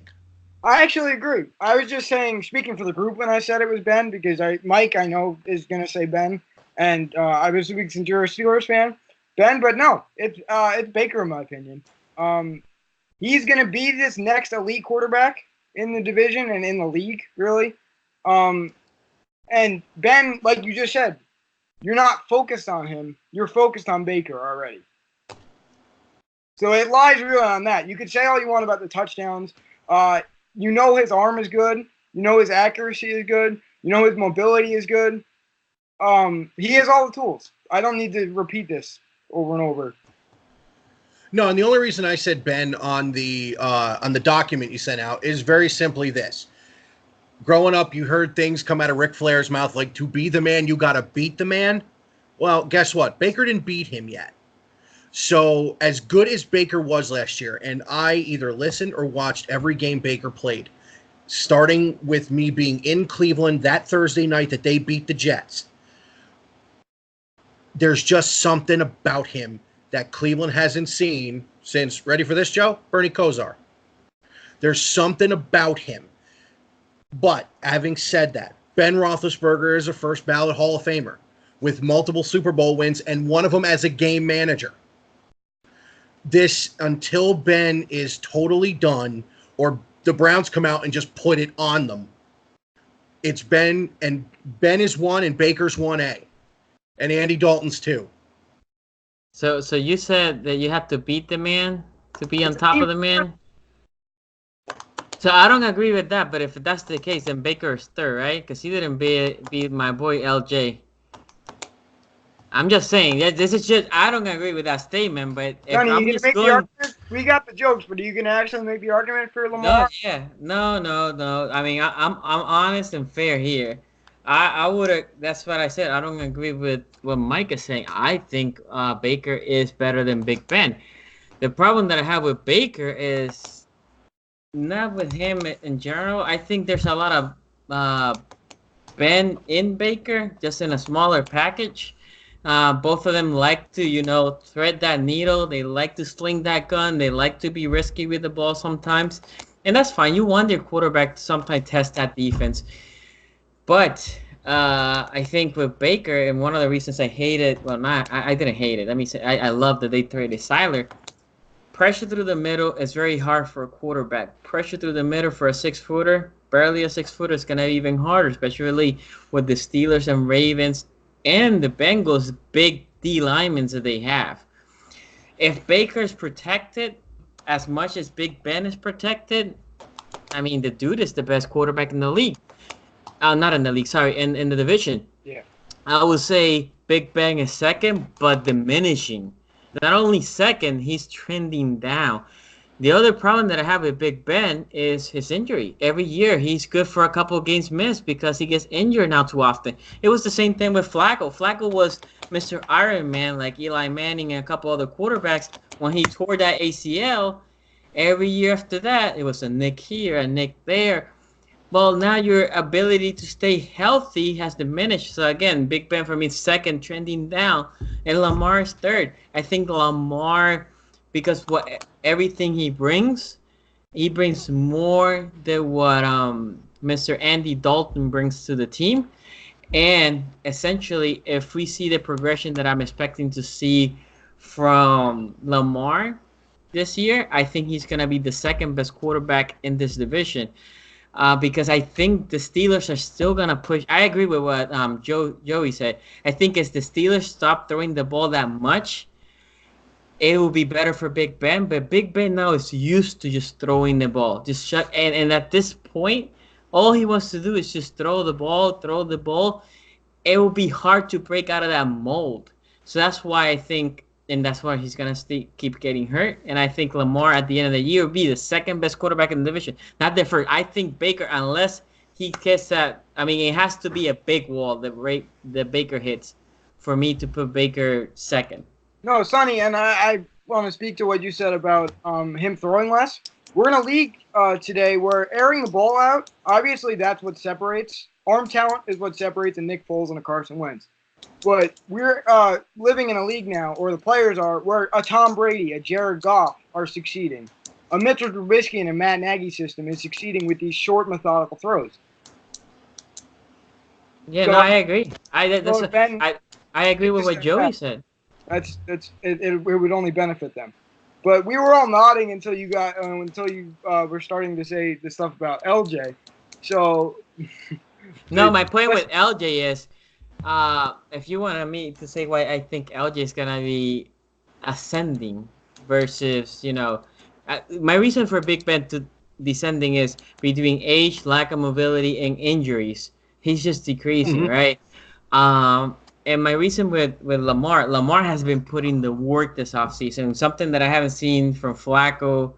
I actually agree. I was just speaking for the group when I said it was Ben, because Mike I know is going to say Ben, and I was speaking since you're a Steelers fan, Ben, but no, it's Baker in my opinion. He's going to be this next elite quarterback in the division and in the league, really. And Ben, like you just said, you're not focused on him. You're focused on Baker already. So it lies really on that. You could say all you want about the touchdowns. His arm is good. His accuracy is good. His mobility is good. He has all the tools. I don't need to repeat this over and over. No, and the only reason I said Ben on the document you sent out is very simply this. Growing up, you heard things come out of Ric Flair's mouth like, to be the man, you got to beat the man. Well, guess what? Baker didn't beat him yet. So as good as Baker was last year, and I either listened or watched every game Baker played, starting with me being in Cleveland that Thursday night that they beat the Jets, there's just something about him that Cleveland hasn't seen since, ready for this, Joe? Bernie Kosar. There's something about him. But having said that, Ben Roethlisberger is a first ballot Hall of Famer with multiple Super Bowl wins and one of them as a game manager. Until Ben is totally done or the Browns come out and just put it on them, it's Ben, and Ben is 1 and Baker's 1A. And Andy Dalton's 2. So you said that you have to beat the man to be on top of the man? So I don't agree with that, but if that's the case, then Baker is third, right? Because he didn't beat my boy LJ. I'm just saying, this is just, I don't agree with that statement, but if Johnny, I'm you just gonna make going... the argument? We got the jokes, but are you gonna actually make the argument for Lamar? No. I mean, I'm honest and fair here. I would have. That's what I said. I don't agree with what Mike is saying. I think Baker is better than Big Ben. The problem that I have with Baker is not with him in general. I think there's a lot of Ben in Baker, just in a smaller package. Both of them like to, thread that needle. They like to sling that gun. They like to be risky with the ball sometimes. And that's fine. You want your quarterback to sometimes test that defense. But I think with Baker, and one of the reasons I hated, I didn't hate it. Let me say, I love that they traded Siler. Pressure through the middle is very hard for a quarterback. Pressure through the middle for a 6-footer, barely a 6-footer, is going to be even harder, especially with the Steelers and Ravens and the Bengals' big D linemen that they have. If Baker is protected as much as Big Ben is protected, I mean, the dude is the best quarterback in the league. Not in the league, sorry, in the division. Yeah. I would say Big Ben is second, but diminishing. Not only second, he's trending down. The other problem that I have with Big Ben is his injury. Every year, he's good for a couple of games missed because he gets injured now too often. It was the same thing with Flacco. Flacco was Mr. Iron Man, like Eli Manning and a couple other quarterbacks. When he tore that ACL, every year after that, it was a nick here, a nick there. Well, now your ability to stay healthy has diminished. So again, Big Ben for me is second, trending down, and Lamar is third. I think Lamar, because everything he brings more than what Mr. Andy Dalton brings to the team. And essentially, if we see the progression that I'm expecting to see from Lamar this year, I think he's going to be the second best quarterback in this division. Because I think the Steelers are still going to push. I agree with what Joey said. I think as the Steelers stop throwing the ball that much, it will be better for Big Ben. But Big Ben now is used to just throwing the ball. And at this point, all he wants to do is just throw the ball. It will be hard to break out of that mold. So that's why I think, and that's why he's going to keep getting hurt. And I think Lamar at the end of the year will be the second best quarterback in the division. Not the first. I think Baker, unless he gets that, I mean, it has to be a big wall that Baker hits for me to put Baker second. No, Sonny, and I want to speak to what you said about him throwing less. We're in a league today where airing the ball out, obviously that's what separates. Arm talent is what separates a Nick Foles and a Carson Wentz. But we're living in a league now, or the players are, where a Tom Brady, a Jared Goff are succeeding. A Mitchell Trubisky and a Matt Nagy system is succeeding with these short, methodical throws. Yeah, I agree. I agree with what Joey said. It would only benefit them. But we were all nodding until you were starting to say the stuff about LJ. So no, my point with LJ is, if you wanted me to say why I think LJ is gonna be ascending versus, my reason for Big Ben to descending is between age, lack of mobility, and injuries. He's just decreasing, right? And my reason with Lamar has been putting the work this offseason, something that I haven't seen from Flacco.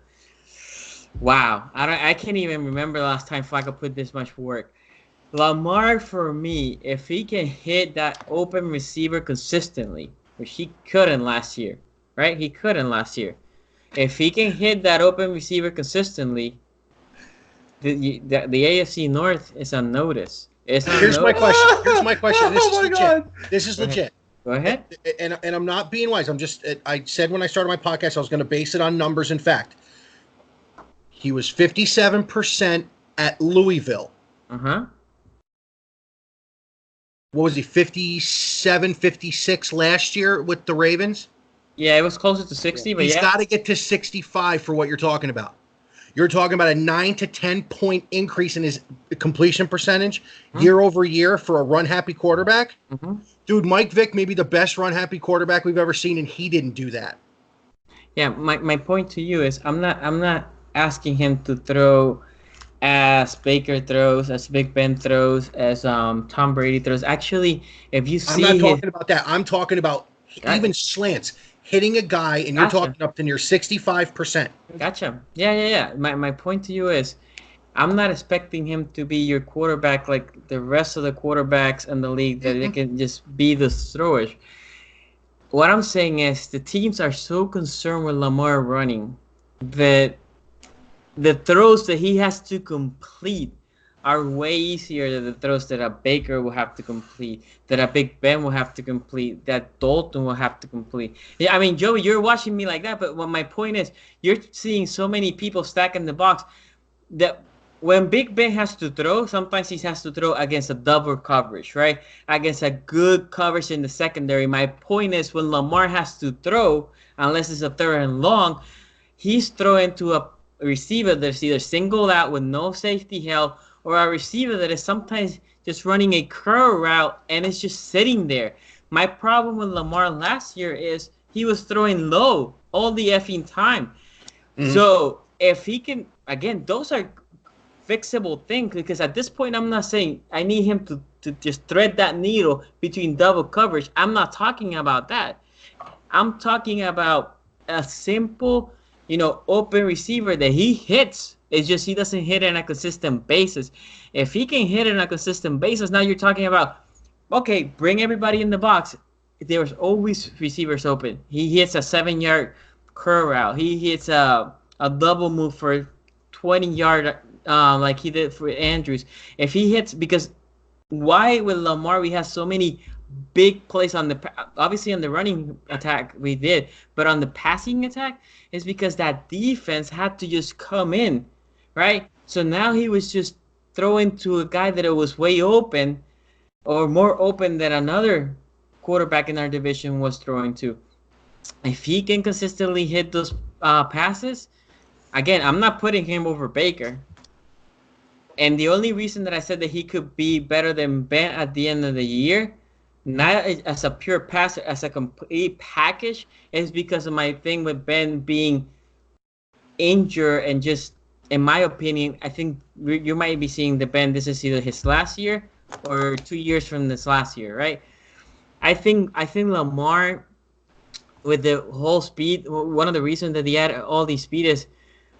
Wow, I can't even remember the last time Flacco put this much work. Lamar, for me, if he can hit that open receiver consistently, which he couldn't last year, right? He couldn't last year. If he can hit that open receiver consistently, the AFC North is on notice. Here's my question. This is legit. God. This is legit. Go ahead. And I'm not being wise. I said when I started my podcast I was going to base it on numbers and fact. He was 57% at Louisville. Uh-huh. What was he, 57, 56 last year with the Ravens? Yeah, it was closer to 60, but He's got to get to 65 for what you're talking about. You're talking about a 9 to 10 point increase in his completion percentage year over year for a run-happy quarterback. Dude, Mike Vick may be the best run-happy quarterback we've ever seen, and he didn't do that. Yeah, my point to you is I'm not asking him to throw as Baker throws, as Big Ben throws, as Tom Brady throws. Actually, if you see, I'm not talking about that. I'm talking about even slants, hitting a guy, and you're talking up to near 65%. Gotcha. Yeah. My point to you is, I'm not expecting him to be your quarterback like the rest of the quarterbacks in the league that they can just be the throwers. What I'm saying is the teams are so concerned with Lamar running that the throws that he has to complete are way easier than the throws that a Baker will have to complete, that a Big Ben will have to complete, that Dalton will have to complete. Yeah, I mean, Joey, you're watching me like that, but what my point is, you're seeing so many people stacking the box that when Big Ben has to throw, sometimes he has to throw against a double coverage, right? Against a good coverage in the secondary. My point is when Lamar has to throw, unless it's a third and long, he's throwing to a receiver that's either singled out with no safety help or a receiver that is sometimes just running a curl route and it's just sitting there. My problem with Lamar last year is he was throwing low all the effing time. So if he can, again, those are fixable things because at this point I'm not saying I need him to just thread that needle between double coverage. I'm not talking about that. I'm talking about a simple, open receiver that he hits. It's just he doesn't hit it on a consistent basis. If he can hit it on a consistent basis, now you're talking about, okay, bring everybody in the box. There's always receivers open. He hits a 7-yard curl route. He hits a double move for 20-yard like he did for Andrews. If he hits, because why with Lamar we have so many big plays obviously on the running attack we did, but on the passing attack is because that defense had to just come in, right? So now he was just throwing to a guy that it was way open or more open than another quarterback in our division was throwing to. If he can consistently hit those passes, again, I'm not putting him over Baker. And the only reason that I said that he could be better than Ben at the end of the year, not as a pure passer, as a complete package, is because of my thing with Ben being injured and just, in my opinion, I think you might be seeing the Ben, this is either his last year or 2 years from this last year, right? I think Lamar, with the whole speed, one of the reasons that he had all these speed is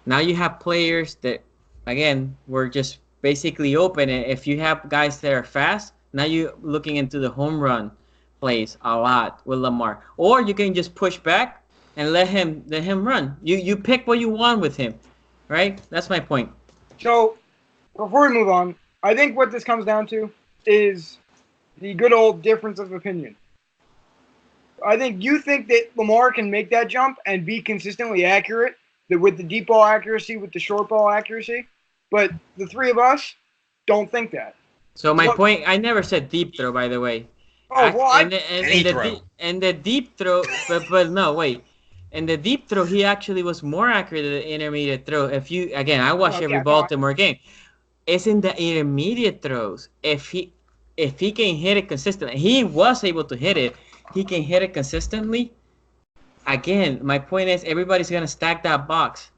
now you have players that, again, were just basically open. And if you have guys that are fast, now you're looking into the home run plays a lot with Lamar. Or you can just push back and let him run. You pick what you want with him, right? That's my point. So before we move on, I think what this comes down to is the good old difference of opinion. I think you think that Lamar can make that jump and be consistently accurate with the deep ball accuracy, with the short ball accuracy, but the three of us don't think that. So my point, I never said deep throw, by the way. Oh, well, the deep throw, but no, wait. In the deep throw, he actually was more accurate than the intermediate throw. I watch every Baltimore game. It's in the intermediate throws. If he can hit it consistently, he was able to hit it. He can hit it consistently. Again, my point is everybody's gonna stack that box.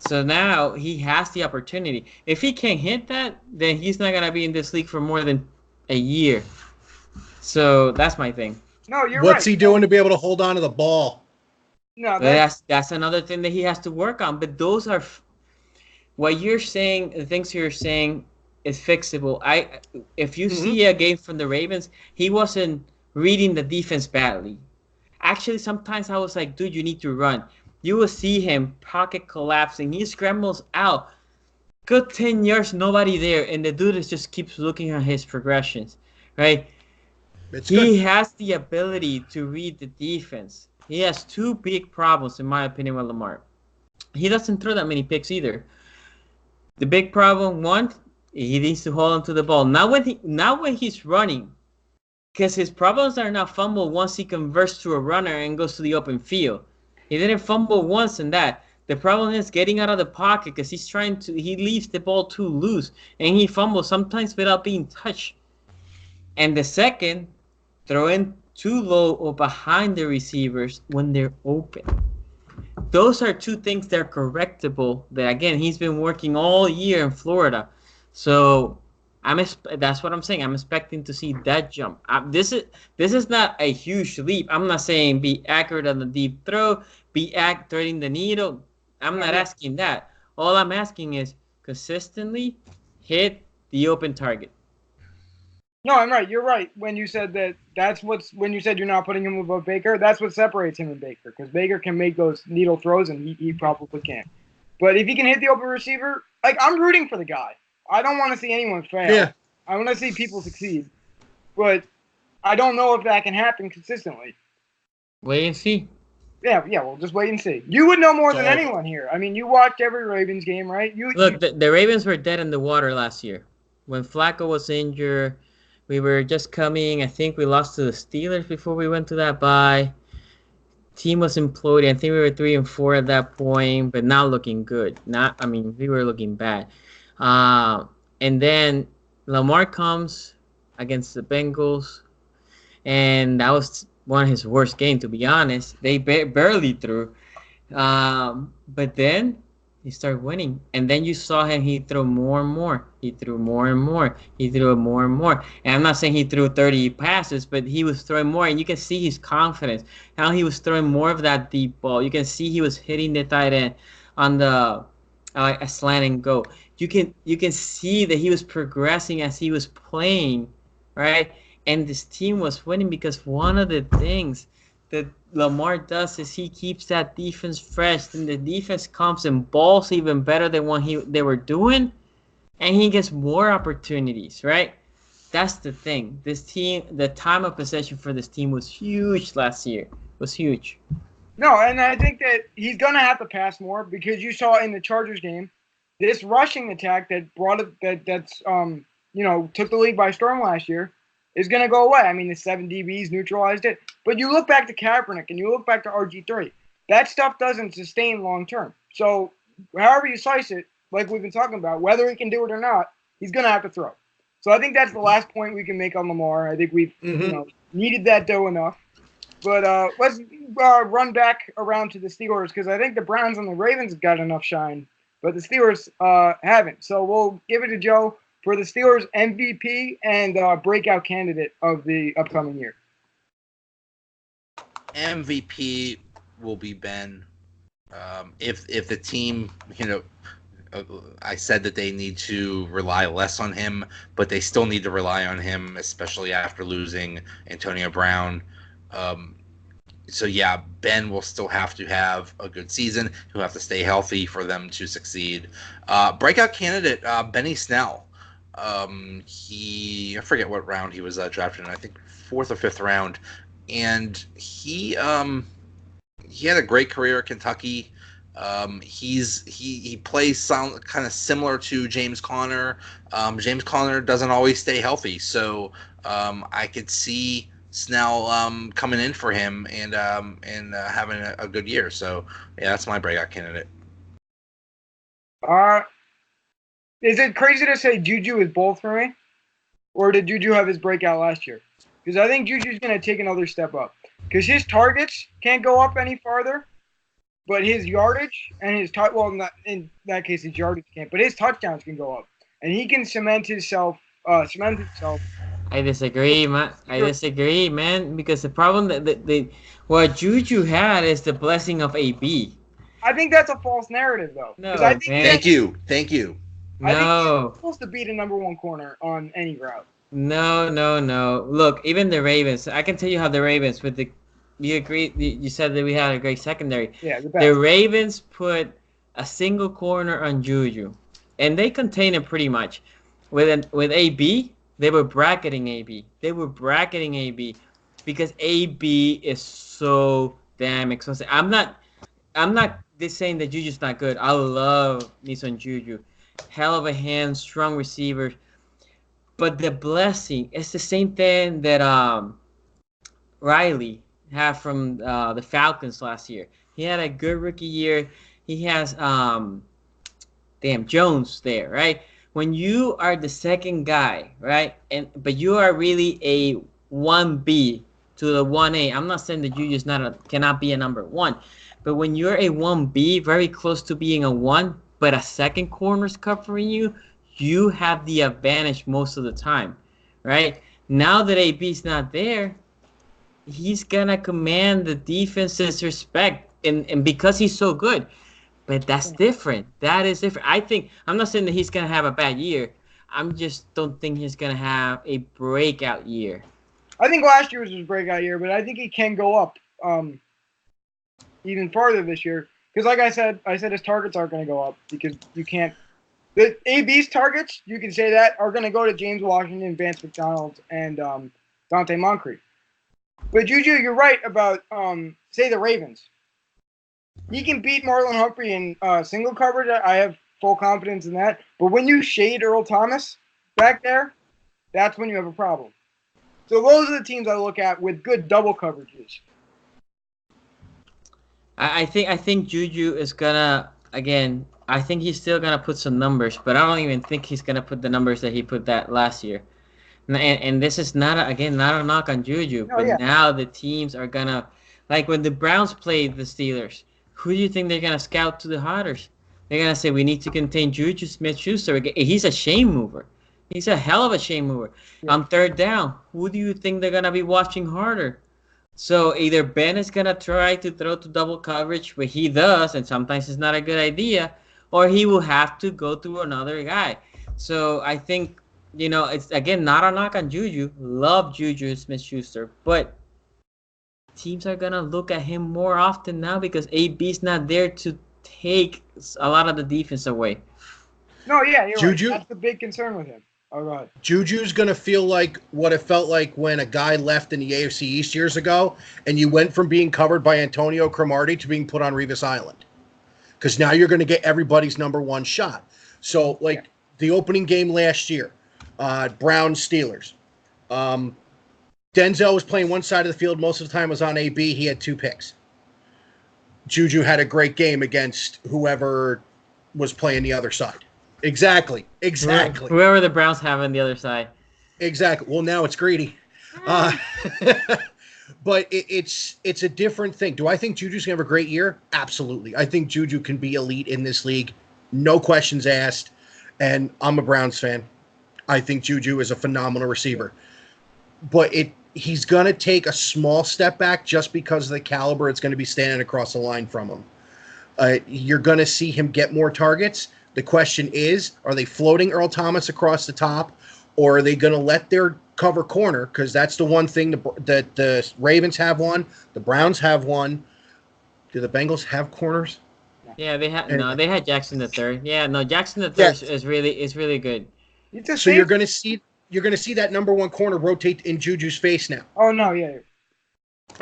So now he has the opportunity. If he can't hit that, then he's not gonna be in this league for more than a year. So that's my thing. No, you're right. What's he doing to be able to hold on to the ball? No, that's another thing that he has to work on. But those are what you're saying. The things you're saying is fixable. If you see a game from the Ravens, he wasn't reading the defense badly. Actually, sometimes I was like, dude, you need to run. You will see him pocket collapsing. He scrambles out. Good 10 yards, nobody there. And the dude just keeps looking at his progressions, right? He has the ability to read the defense. He has two big problems, in my opinion, with Lamar. He doesn't throw that many picks either. The big problem, one, he needs to hold on to the ball. Now when he's running, because his problems are not fumble once he converts to a runner and goes to the open field. He didn't fumble once in that. The problem is getting out of the pocket because he leaves the ball too loose and he fumbles sometimes without being touched. And the second, throwing too low or behind the receivers when they're open. those are two things that are correctable. That again, he's been working all year in Florida, so that's what I'm saying. I'm expecting to see that jump. This is not a huge leap. I'm not saying be accurate on the deep throw, be threading the needle. I'm not asking that. All I'm asking is consistently hit the open target. No, I'm right. You're right. When you said when you said you're not putting him above Baker, that's what separates him and Baker. Because Baker can make those needle throws, and he probably can't. But if he can hit the open receiver, like, I'm rooting for the guy. I don't want to see anyone fail. Yeah. I want to see people succeed. But I don't know if that can happen consistently. Wait and see. Yeah, we'll just wait and see. You would know more than anyone here. I mean, you watched every Ravens game, right? Look, the Ravens were dead in the water last year. When Flacco was injured, we were just coming. I think we lost to the Steelers before we went to that bye. Team was imploding. I think we were 3-4 at that point, but not looking good. We were looking bad. And then Lamar comes against the Bengals, and that was one of his worst games, to be honest. They barely threw. But then he started winning. And then you saw him, he threw more and more. He threw more and more. He threw more and more. And I'm not saying he threw 30 passes, but he was throwing more. And you can see his confidence, how he was throwing more of that deep ball. You can see he was hitting the tight end on the a slant and go. You can see that he was progressing as he was playing, right? And this team was winning because one of the things that Lamar does is he keeps that defense fresh, and the defense comes and balls even better than what they were doing, and he gets more opportunities, right? That's the thing. This team, the time of possession for this team was huge last year. It was huge. No, and I think that he's going to have to pass more because you saw in the Chargers game, this rushing attack that took the league by storm last year is going to go away. I mean, the 7 DBs neutralized it. But you look back to Kaepernick and you look back to RG3, that stuff doesn't sustain long term. So however you slice it, like we've been talking about, whether he can do it or not, he's going to have to throw. So I think that's the last point we can make on Lamar. I think we've needed that dough enough. But let's run back around to the Steelers because I think the Browns and the Ravens have got enough shine, but the Steelers haven't. So we'll give it to Joe for the Steelers MVP and breakout candidate of the upcoming year. MVP will be Ben. If the team, I said that they need to rely less on him, but they still need to rely on him, especially after losing Antonio Brown. So yeah, Ben will still have to have a good season. He'll have to stay healthy for them to succeed. Breakout candidate, Benny Snell. I forget what round he was drafted in. I think 4th or 5th round, and he had a great career at Kentucky. He plays kind of similar to James Conner. James Conner doesn't always stay healthy, so I could see Snell coming in for him and having a good year. So yeah, that's my breakout candidate. Is it crazy to say Juju is both for me? Or did Juju have his breakout last year? Because I think Juju's going to take another step up. Because his targets can't go up any farther, but his yardage and his not in that case his yardage can't, but his touchdowns can go up. And he can cement himself. I disagree, man. Because the problem that what Juju had is the blessing of AB. I think that's a false narrative, though. No, I think Thank you. I think he's supposed to be the number one corner on any route. No. Look, even the Ravens. I can tell you how the Ravens you agree? You said that we had a great secondary. Yeah, the Ravens put a single corner on Juju, and they contain it pretty much. With AB, they were bracketing AB. Because AB is so damn expensive. I'm not just saying that Juju's not good. I love Nissan Juju. Hell of a hand, strong receiver. But the blessing, it's the same thing that Riley had from the Falcons last year. He had a good rookie year. He has Jones there, right? When you are the second guy, right, but you are really a 1B to the 1A. I'm not saying that Juju's cannot be a number 1, but when you're a 1B, very close to being a 1, but a second corner's covering you, you have the advantage most of the time, right? Now that AB's not there, he's gonna command the defense's respect, and because he's so good. But that's different. That is different. I'm not saying that he's gonna have a bad year. I'm just don't think he's gonna have a breakout year. I think last year was his breakout year, but I think he can go up even farther this year. Because like I said his targets aren't going to go up because you can't. The AB's targets, you can say that, are going to go to James Washington, Vance McDonald, and Dante Moncrief. But Juju, you're right about, say, the Ravens. He can beat Marlon Humphrey in single coverage. I have full confidence in that. But when you shade Earl Thomas back there, that's when you have a problem. So those are the teams I look at with good double coverages. I think Juju is gonna, again, I think he's still gonna put some numbers, but I don't even think he's gonna put the numbers that he put that last year. And this is not a knock on Juju, but now the teams are gonna, like when the Browns played the Steelers, who do you think they're gonna scout to the Hotters? They're gonna say we need to contain Juju Smith-Schuster. He's a shame mover. He's a hell of a shame mover. Yeah. On third down, who do you think they're gonna be watching harder? So either Ben is going to try to throw to double coverage, but he does, and sometimes it's not a good idea, or he will have to go through another guy. So I think, it's, again, not a knock on Juju. Love Juju Smith-Schuster, but teams are going to look at him more often now because AB's not there to take a lot of the defense away. No, yeah, you're Juju, right. That's the big concern with him. All right. Juju's going to feel like what it felt like when a guy left in the AFC East years ago and you went from being covered by Antonio Cromartie to being put on Revis Island. Because now you're going to get everybody's number 1 shot. So, the opening game last year, Browns-Steelers. Denzel was playing one side of the field. Most of the time was on AB. He had 2 picks. Juju had a great game against whoever was playing the other side. Exactly. Whoever the Browns have on the other side. Exactly. Well, now it's Greedy. But it's a different thing. Do I think Juju's going to have a great year? Absolutely. I think Juju can be elite in this league. No questions asked. And I'm a Browns fan. I think Juju is a phenomenal receiver. But he's going to take a small step back just because of the caliber it's going to be standing across the line from him. You're going to see him get more targets. The question is, are they floating Earl Thomas across the top, or are they going to let their cover corner? Because that's the one thing that the Ravens have one, the Browns have one. Do the Bengals have corners? Yeah, they had Jackson the third. Yeah, no, Jackson the third is really good. So you're going to see that number 1 corner rotate in Juju's face now. Oh no, yeah.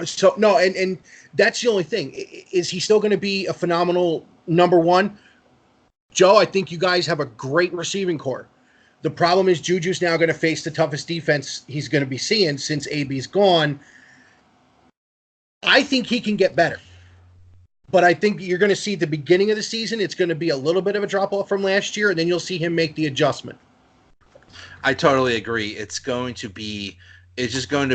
So no, and that's the only thing. Is he still going to be a phenomenal number 1? Joe, I think you guys have a great receiving core. The problem is Juju's now going to face the toughest defense he's going to be seeing since AB's gone. I think he can get better. But I think you're going to see at the beginning of the season, it's going to be a little bit of a drop-off from last year, and then you'll see him make the adjustment. I totally agree. It's just going to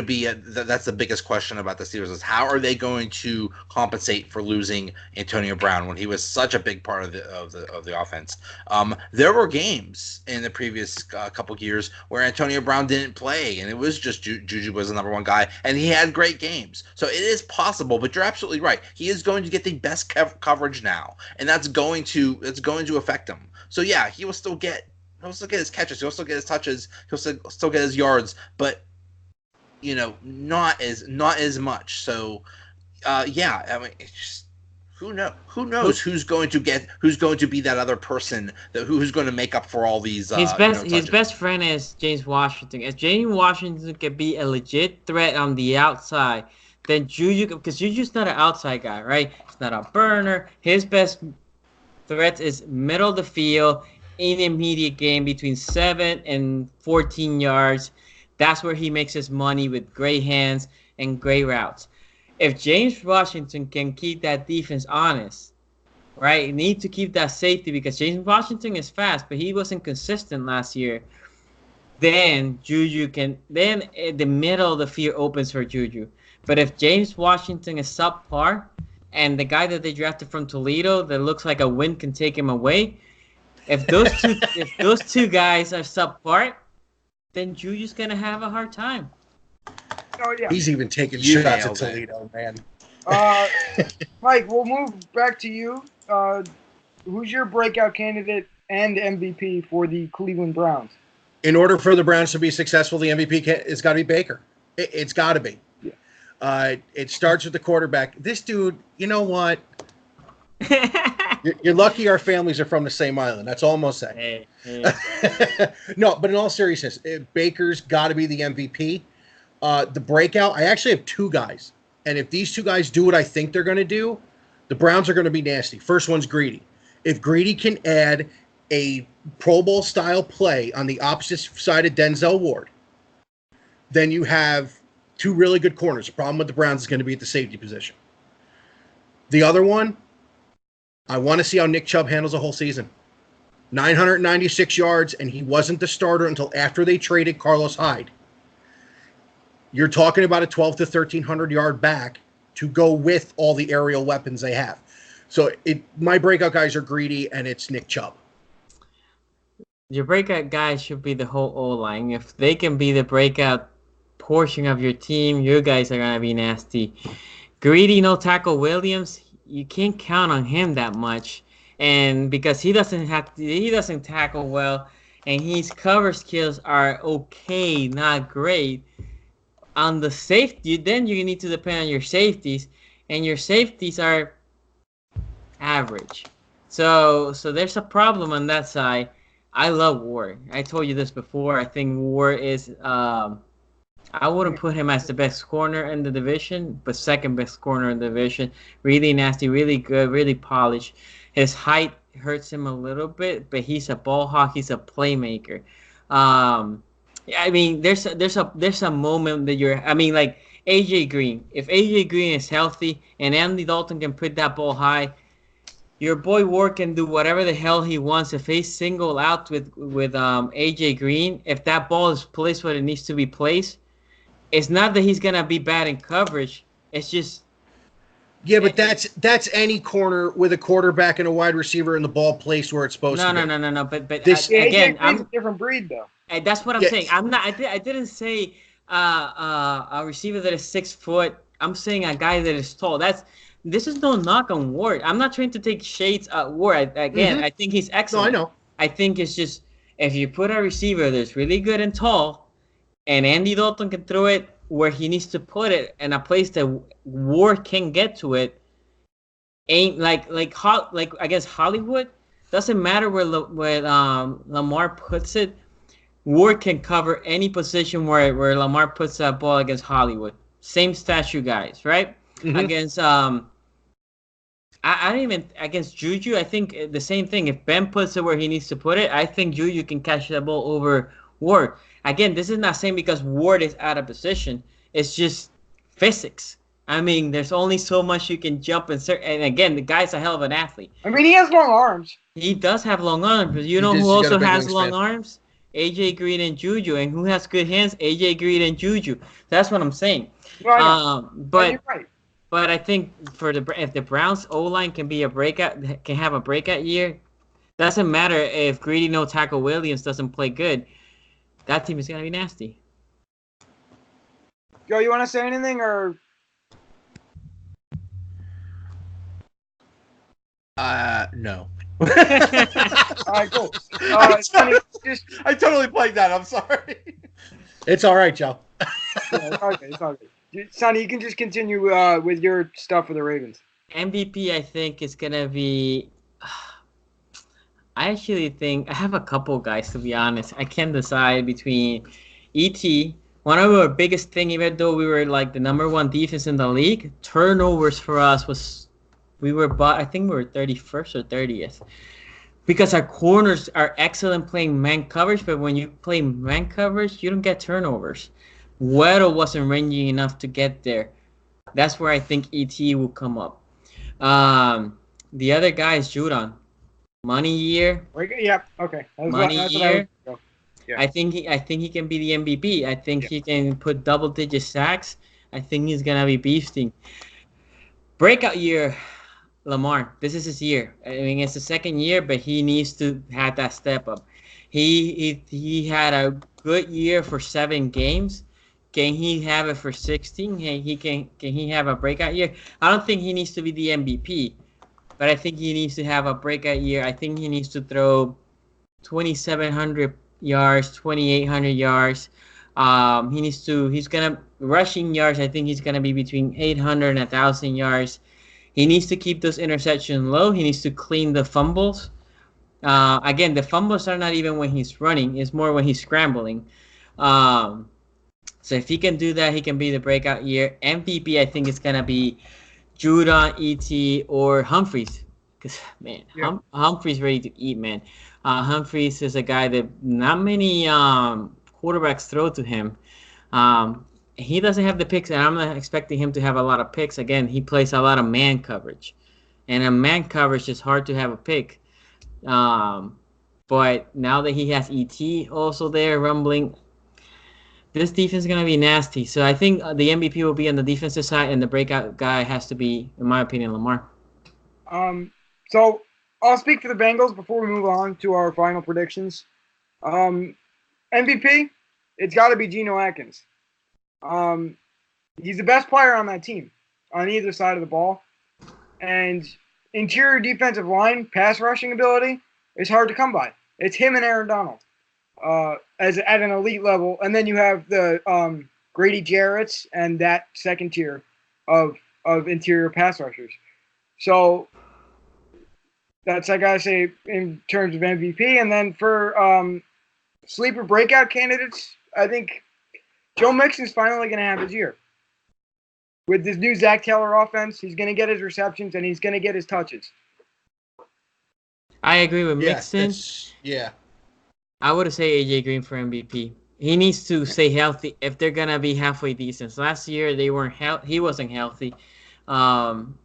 be that's the biggest question about the Steelers is how are they going to compensate for losing Antonio Brown when he was such a big part of the offense. There were games in the previous couple of years where Antonio Brown didn't play and it was just Juju was the number 1 guy and he had great games. So it is possible, but you're absolutely right. He is going to get the best coverage now, and that's going to affect him. So yeah, he'll still get his catches, he'll still get his touches, he'll still get his yards, but not as much. So, yeah. I mean, it's just, who knows who's going to be that other person who's going to make up for all these. His best friend is James Washington. If James Washington can be a legit threat on the outside, then Juju, because Juju's not an outside guy, right? He's not a burner. His best threat is middle of the field in the immediate game between 7 and 14 yards. That's where he makes his money with great hands and great routes. If James Washington can keep that defense honest, right, you need to keep that safety because James Washington is fast, but he wasn't consistent last year. Then Juju can, then the middle of the field opens for Juju. But if James Washington is subpar, and the guy that they drafted from Toledo that looks like a win can take him away, if those two guys are subpar, then Juju's gonna have a hard time. Oh yeah. He's even taking shots at Toledo, man. Mike, we'll move back to you. Who's your breakout candidate and MVP for the Cleveland Browns? In order for the Browns to be successful, the MVP it's got to be Baker. It's got to be. Yeah. It starts with the quarterback. This dude, you know what? You're lucky our families are from the same island. That's all I'm going to say. Hey. No, but in all seriousness, Baker's got to be the MVP. The breakout, I actually have two guys. And if these two guys do what I think they're going to do, the Browns are going to be nasty. First one's Greedy. If Greedy can add a Pro Bowl style play on the opposite side of Denzel Ward, then you have two really good corners. The problem with the Browns is going to be at the safety position. The other one, I want to see how Nick Chubb handles the whole season. 996 yards, and he wasn't the starter until after they traded Carlos Hyde. You're talking about a 12 to 1,300 yard back to go with all the aerial weapons they have. So my breakout guys are Greedy, and it's Nick Chubb. Your breakout guys should be the whole O-line. If they can be the breakout portion of your team, your guys are going to be nasty. Greedy, no tackle Williams, you can't count on him that much. And because he doesn't tackle well, and his cover skills are okay, not great. On the safety, then you need to depend on your safeties, and your safeties are average. So there's a problem on that side. I love Ward. I told you this before. I think Ward is I wouldn't put him as the best corner in the division, but second best corner in the division. Really nasty, really good, really polished. His height hurts him a little bit, but he's a ball hawk. He's a playmaker. I mean, there's a moment that like AJ Green. If AJ Green is healthy and Andy Dalton can put that ball high, your boy Ward can do whatever the hell he wants. If he's single out with AJ Green, if that ball is placed where it needs to be placed, it's not that he's gonna be bad in coverage. It's just but that's any corner with a quarterback and a wide receiver and the ball placed where it's supposed to be. No. But this again, I'm a different breed though. That's what I'm saying. I'm not. I didn't say a receiver that is 6 foot. I'm saying a guy that is tall. This is no knock on Ward. I'm not trying to take shades at Ward. I think he's excellent. No, I know. I think it's just if you put a receiver that's really good and tall, and Andy Dalton can throw it where he needs to put it, and a place that Ward can get to it, ain't like against Hollywood. Doesn't matter where Lamar puts it. Ward can cover any position where Lamar puts that ball against Hollywood. Same statue guys, right? Mm-hmm. Against I don't even against Juju. I think the same thing. If Ben puts it where he needs to put it, I think Juju can catch that ball over Ward. Again, this is not saying because Ward is out of position. It's just physics. I mean, there's only so much you can jump and again, the guy's a hell of an athlete. I mean, he has long arms. He does have long arms, but you know who also has long arms? AJ Green and Juju. And who has good hands? AJ Green and Juju. That's what I'm saying. Well, you're right. But I think if the Browns O-line can have a breakout year, doesn't matter if Greedy no tackle Williams doesn't play good. That team is gonna be nasty. Joe, you want to say anything or? No. All right, cool. I totally played that. I'm sorry. It's all right, Joe. It's all good. Sonny, you can just continue with your stuff for the Ravens. MVP, I think, is going to be... I actually think... I have a couple guys, to be honest. I can't decide between E.T. One of our biggest thing, even though we were like the number one defense in the league, turnovers for us was... I think we were 31st or 30th. Because our corners are excellent playing man coverage, but when you play man coverage, you don't get turnovers. Weddle wasn't ranging enough to get there. That's where I think ET will come up. The other guy is Judon. Money year. Yeah. Okay. Money year. Yeah. I think he can be the MVP. I think he can put double-digit sacks. I think he's gonna be beasting. Breakout year, Lamar. This is his year. I mean, it's the second year, but he needs to have that step up. He had a good year for 7 games. Can he have it for 16? Can he have a breakout year? I don't think he needs to be the MVP, but I think he needs to have a breakout year. I think he needs to throw 2,700 yards, 2,800 yards. He's gonna rushing yards. I think he's gonna be between 800 and 1,000 yards. He needs to keep those interceptions low. He needs to clean the fumbles. Again, the fumbles are not even when he's running. It's more when he's scrambling. So if he can do that, he can be the breakout year. MVP, I think it's going to be Judon, E.T., or Humphreys. Because, man, yeah. Humphreys ready to eat, man. Humphreys is a guy that not many quarterbacks throw to him. He doesn't have the picks, and I'm not expecting him to have a lot of picks. Again, he plays a lot of man coverage. And in man coverage, it's hard to have a pick. But now that he has E.T. also there rumbling, this defense is going to be nasty. So I think the MVP will be on the defensive side, and the breakout guy has to be, in my opinion, Lamar. So I'll speak for the Bengals before we move on to our final predictions. MVP, it's got to be Geno Atkins. He's the best player on that team on either side of the ball. And interior defensive line, pass rushing ability is hard to come by. It's him and Aaron Donald. As at an elite level, and then you have the Grady Jarrett's and that second tier of interior pass rushers. So that's, I gotta say, in terms of MVP. And then for sleeper breakout candidates, I think Joe Mixon's finally going to have his year. With this new Zach Taylor offense, he's going to get his receptions and he's going to get his touches. I agree with Mixon. Yeah. I would say AJ Green for MVP. He needs to stay healthy if they're gonna be halfway decent. Last year they weren't he wasn't healthy, and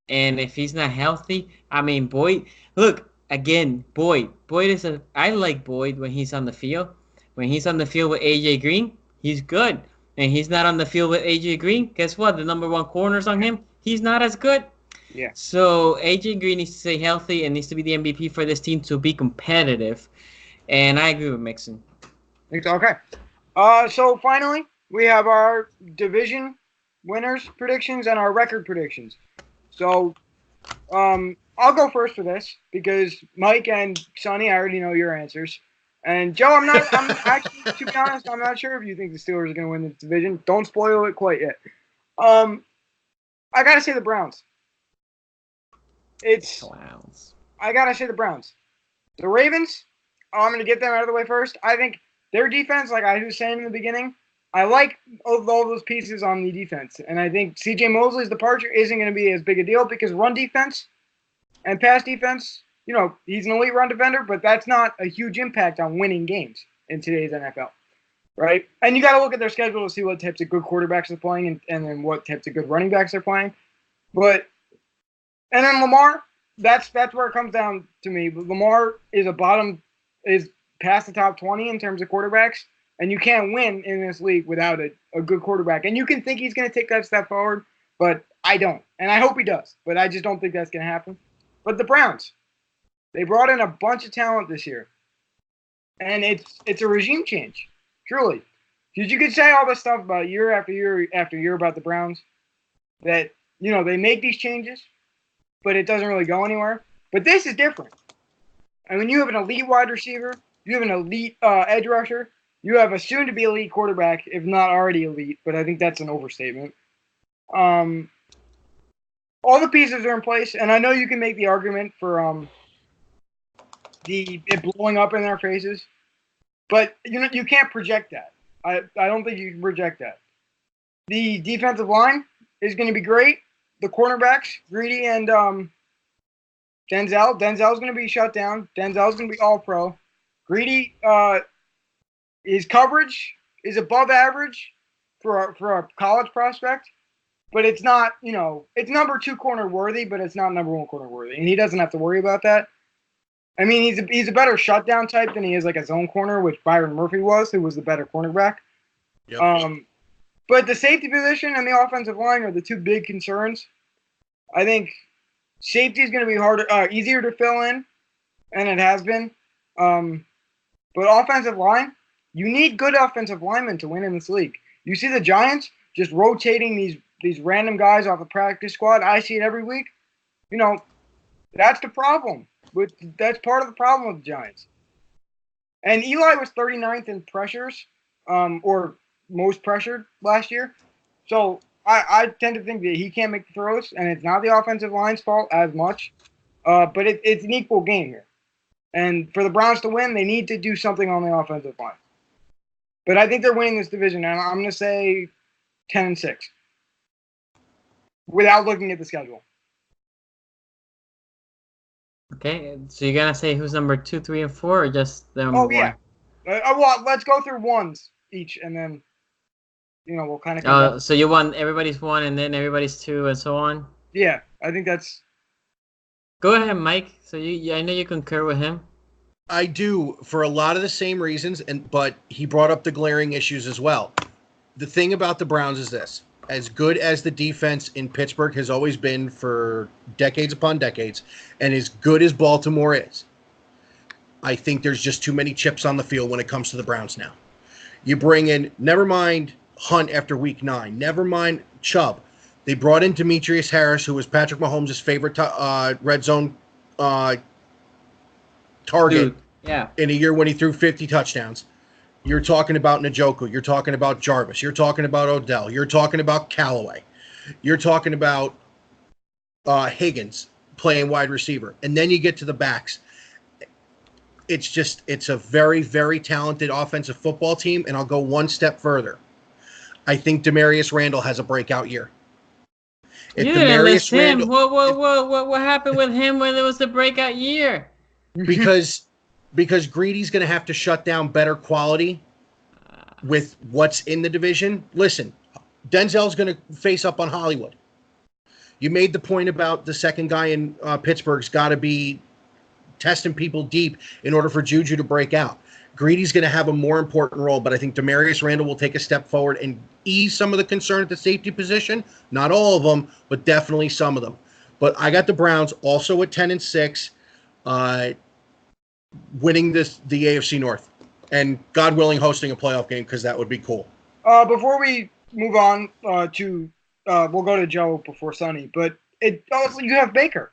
if he's not healthy, I mean Boyd. Look again, Boyd. I like Boyd when he's on the field. When he's on the field with AJ Green, he's good. And he's not on the field with AJ Green. Guess what? The number 1 corner's on him. He's not as good. Yeah. So AJ Green needs to stay healthy and needs to be the MVP for this team to be competitive. And I agree with Mixon. Okay. So finally, we have our division winners predictions and our record predictions. So I'll go first for this because Mike and Sonny, I already know your answers. And Joe, I'm actually, to be honest, I'm not sure if you think the Steelers are going to win this division. Don't spoil it quite yet. I got to say the Browns. I got to say the Browns. The Ravens, I'm going to get them out of the way first. I think their defense, like I was saying in the beginning, I like all those pieces on the defense. And I think C.J. Mosley's departure isn't going to be as big a deal because run defense and pass defense, you know, he's an elite run defender, but that's not a huge impact on winning games in today's NFL, right? And you got to look at their schedule to see what types of good quarterbacks they're playing and then what types of good running backs they're playing. And then Lamar, that's where it comes down to me. Lamar is past the top 20 in terms of quarterbacks, and you can't win in this league without a good quarterback. And you can think he's going to take that step forward, but I don't. And I hope he does, but I just don't think that's going to happen. But the Browns, they brought in a bunch of talent this year, and it's a regime change, truly. Because you could say all this stuff about year after year after year about the Browns, that, you know, they make these changes, but it doesn't really go anywhere. But this is different. I mean, you have an elite wide receiver, you have an elite edge rusher, you have a soon-to-be elite quarterback, if not already elite, but I think that's an overstatement. All the pieces are in place, and I know you can make the argument for it blowing up in their faces, but you can't project that. I don't think you can project that. The defensive line is going to be great. The cornerbacks, Greedy and Denzel. Denzel's going to be shut down. Denzel's going to be all-pro. Greedy, his coverage is above average for a college prospect, but it's not, it's number 2 corner worthy, but it's not number 1 corner worthy, and he doesn't have to worry about that. I mean, he's a better shutdown type than he is like a zone corner, which Byron Murphy was, who was the better cornerback. Yep. But the safety position and the offensive line are the two big concerns. I think safety is going to be easier to fill in, and it has been. But offensive line, you need good offensive linemen to win in this league. You see the Giants just rotating these random guys off the practice squad. I see it every week. That's the problem. That's part of the problem with the Giants. And Eli was 39th in pressures, or most pressured last year. So I tend to think that he can't make the throws, and it's not the offensive line's fault as much. But it's an equal game here. And for the Browns to win, they need to do something on the offensive line. But I think they're winning this division, and I'm going to say 10-6 without looking at the schedule. Okay, so you're gonna say who's number 2, 3, and 4, or just number one? Yeah. Well, let's go through ones each, and then we'll kind of. So you want everybody's 1, and then everybody's 2, and so on. Yeah, I think that's. Go ahead, Mike. So I know you concur with him. I do, for a lot of the same reasons, but he brought up the glaring issues as well. The thing about the Browns is this: as good as the defense in Pittsburgh has always been for decades upon decades, and as good as Baltimore is, I think there's just too many chips on the field when it comes to the Browns now. You bring in, never mind Hunt after week 9, never mind Chubb. They brought in Demetrius Harris, who was Patrick Mahomes' favorite red zone target in a year when he threw 50 touchdowns. You're talking about Njoku. You're talking about Jarvis. You're talking about Odell. You're talking about Callaway. You're talking about Higgins playing wide receiver. And then you get to the backs. It's a very, very talented offensive football team, and I'll go one step further. I think Demarius Randall has a breakout year. You didn't list him. What happened with him when it was the breakout year? Because Greedy's going to have to shut down better quality with what's in the division. Listen, Denzel's going to face up on Hollywood. You made the point about the second guy in Pittsburgh's got to be testing people deep in order for Juju to break out. Greedy's going to have a more important role, but I think Demarius Randall will take a step forward and ease some of the concern at the safety position. Not all of them, but definitely some of them. But I got the Browns also at 10-6, winning the AFC North, and God willing, hosting a playoff game, because that would be cool. Before we move on we'll go to Joe before Sonny, but you have Baker,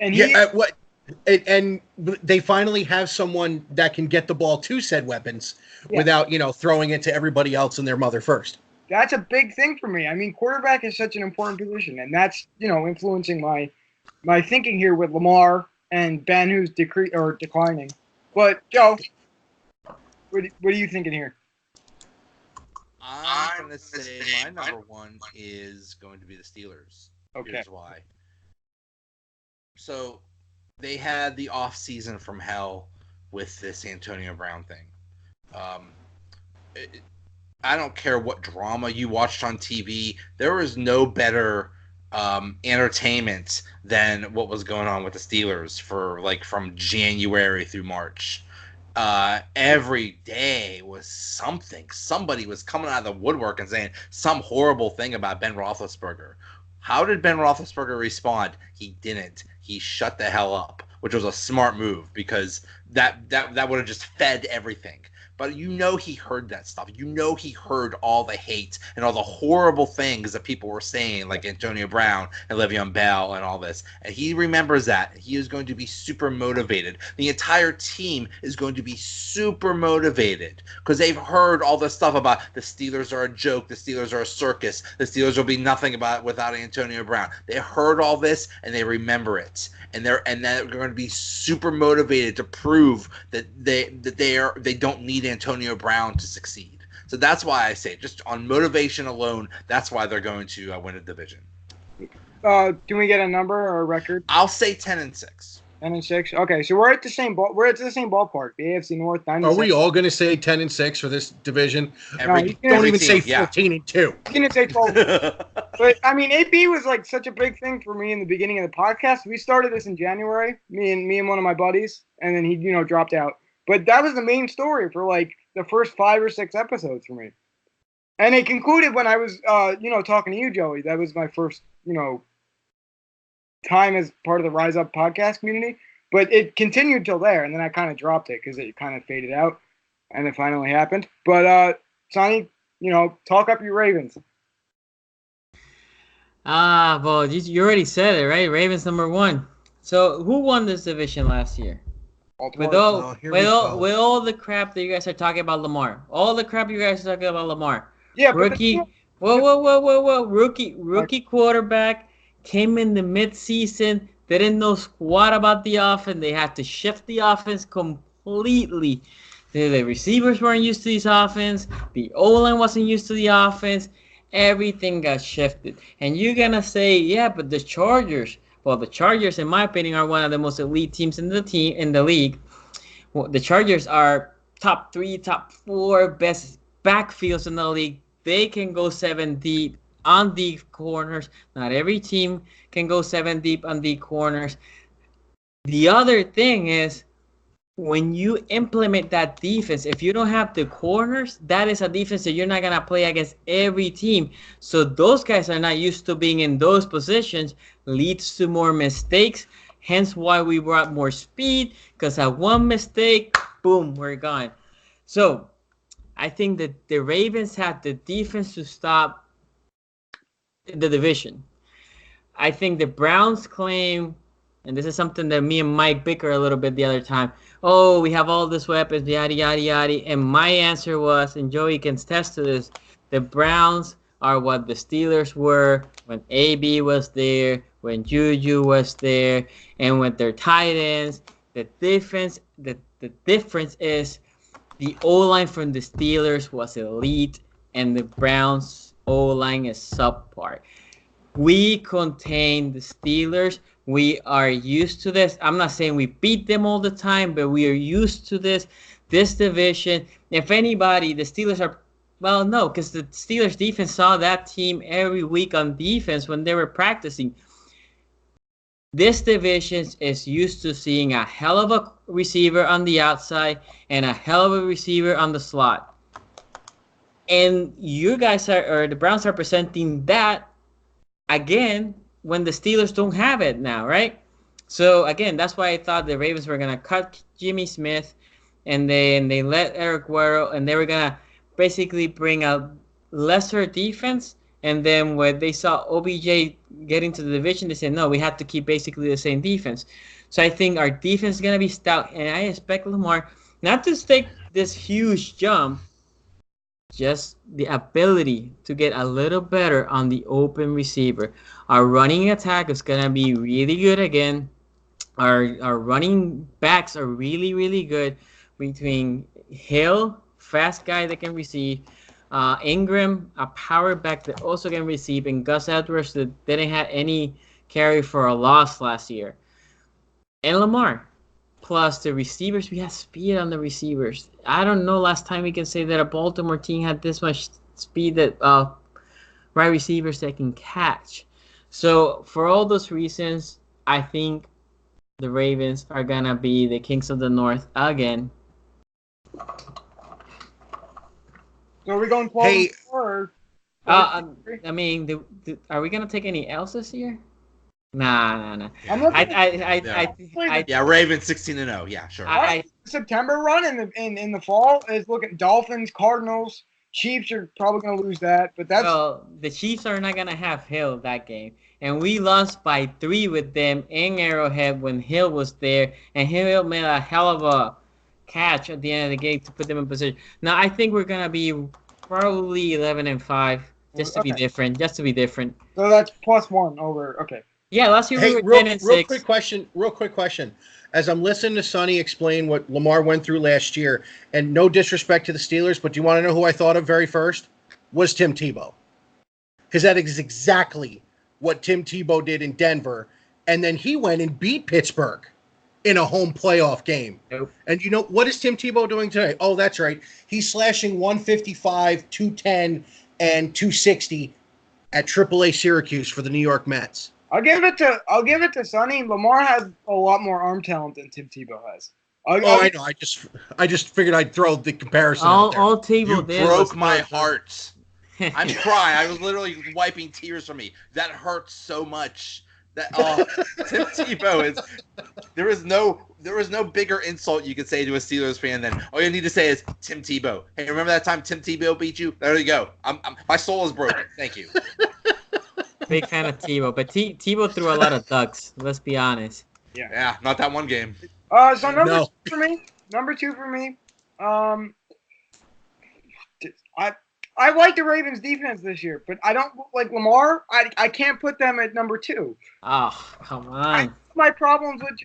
and and they finally have someone that can get the ball to said weapons without throwing it to everybody else and their mother first. That's a big thing for me. I mean, quarterback is such an important position, and that's influencing my thinking here with Lamar and Ben, who's declining. But Joe, what are you thinking here? I'm going to say my number 1 is going to be the Steelers. Okay. Here's why. So they had the off season from hell with this Antonio Brown thing. I don't care what drama you watched on TV. There was no better entertainment than what was going on with the Steelers for from January through March. Every day was something. Somebody was coming out of the woodwork and saying some horrible thing about Ben Roethlisberger. How did Ben Roethlisberger respond? He didn't. He shut the hell up, which was a smart move because that would have just fed everything. But he heard that stuff. He heard all the hate and all the horrible things that people were saying, like Antonio Brown and Le'Veon Bell and all this. And he remembers that. He is going to be super motivated. The entire team is going to be super motivated because they've heard all this stuff about the Steelers are a joke, the Steelers are a circus, the Steelers will be nothing without Antonio Brown. They heard all this and they remember it. And they're going to be super motivated to prove that they don't need Antonio Brown to succeed. So that's why I say, just on motivation alone, that's why they're going to win a division. Can we get a number or a record? I'll say 10-6. 10-6. Okay, so we're at the same ballpark. The AFC North. 9-6. Are we all going to say 10-6 for this division? Don't even say 14-2. You can say 12. But I mean, AB was such a big thing for me in the beginning of the podcast. We started this in January, me and one of my buddies, and then he dropped out. But that was the main story for the first 5 or 6 episodes for me. And it concluded when I was, talking to you, Joey. That was my first, time as part of the Rise Up podcast community. But it continued till there, and then I kind of dropped it because it kind of faded out, and it finally happened. But, Sonny, talk up your Ravens. Well, you already said it, right? Ravens #1. So who won this division last year? With all the crap that you guys are talking about Lamar. All the crap you guys are talking about Lamar. Yeah, rookie. Whoa. Rookie quarterback came in the mid-season, didn't know squat about the offense. They had to shift the offense completely. The receivers weren't used to this offense. The O-line wasn't used to the offense. Everything got shifted. And you're going to say, yeah, but the Chargers. Well, the Chargers, in my opinion, are one of the most elite teams in the league. Well, the Chargers are top 3, top 4 best backfields in the league. They can go 7 deep on the corners. Not every team can go 7 deep on the corners. The other thing is, when you implement that defense, if you don't have the corners, that is a defense that you're not going to play against every team. So those guys are not used to being in those positions, leads to more mistakes. Hence why we brought more speed, because at one mistake, boom, we're gone. So I think that the Ravens have the defense to stop the division. I think the Browns claim, and this is something that me and Mike bicker a little bit the other time, oh, we have all these weapons, yada, yada, yada. And my answer was, and Joey can attest to this, the Browns are what the Steelers were when AB was there, when Juju was there, and with their tight ends. The difference is the O-line from the Steelers was elite, and the Browns O-line is subpar. We contain the Steelers. We are used to this. I'm not saying we beat them all the time, but we are used to this division. If anybody, the Steelers are, well, no, because the Steelers defense saw that team every week on defense when they were practicing. This division is used to seeing a hell of a receiver on the outside and a hell of a receiver on the slot. And you guys the Browns are presenting that again when the Steelers don't have it now, right? So, again, that's why I thought the Ravens were going to cut Jimmy Smith, and then they let Eric Guerrero, and they were going to basically bring a lesser defense. And then when they saw OBJ getting to the division, they said, no, we have to keep basically the same defense. So I think our defense is going to be stout, and I expect Lamar not to take this huge jump, just the ability to get a little better on the open receiver. Our running attack is going to be really good again. Our running backs are really, really good between Hill, fast guy that can receive, Ingram, a power back that also can receive, and Gus Edwards that didn't have any carry for a loss last year. And Lamar. Plus the receivers, we have speed on the receivers. I don't know last time we can say that a Baltimore team had this much speed that right receivers that can catch. So for all those reasons, I think the Ravens are going to be the Kings of the North again. So are we going 12 Hey, or? I mean, are we going to take any else this year? Nah. Yeah, Ravens 16-0. Yeah, sure. September run in the fall is looking Dolphins, Cardinals, Chiefs are probably going to lose that, but that's the Chiefs are not going to have Hill that game, and we lost by 3 with them in Arrowhead when Hill was there, and Hill made a hell of a catch at the end of the game to put them in position. Now I think we're going to be probably 11-5, just to be different. So that's +1 over. Okay. Yeah, last year we were 10-6. Real quick question. As I'm listening to Sonny explain what Lamar went through last year, and no disrespect to the Steelers, but do you want to know who I thought of very first? Was Tim Tebow. Because that is exactly what Tim Tebow did in Denver, and then he went and beat Pittsburgh in a home playoff game. Nope. And you know, what is Tim Tebow doing today? Oh, that's right. He's slashing 155, 210, and 260 at AAA Syracuse for the New York Mets. I'll give it to Sonny. Lamar has a lot more arm talent than Tim Tebow has. I know. I just figured I'd throw the comparison out there. All Tebow did broke my heart. I'm crying. I was literally wiping tears from me. That hurts so much. That Tim Tebow is. There was no bigger insult you could say to a Steelers fan than all you need to say is Tim Tebow. Hey, remember that time Tim Tebow beat you? There you go. My soul is broken. Thank you. Big fan of Tebow, but Tebow threw a lot of ducks. Let's be honest. Yeah, not that one game. So number two for me. I like the Ravens defense this year, but I don't like Lamar. I can't put them at number two. Oh, come on. I have my problems with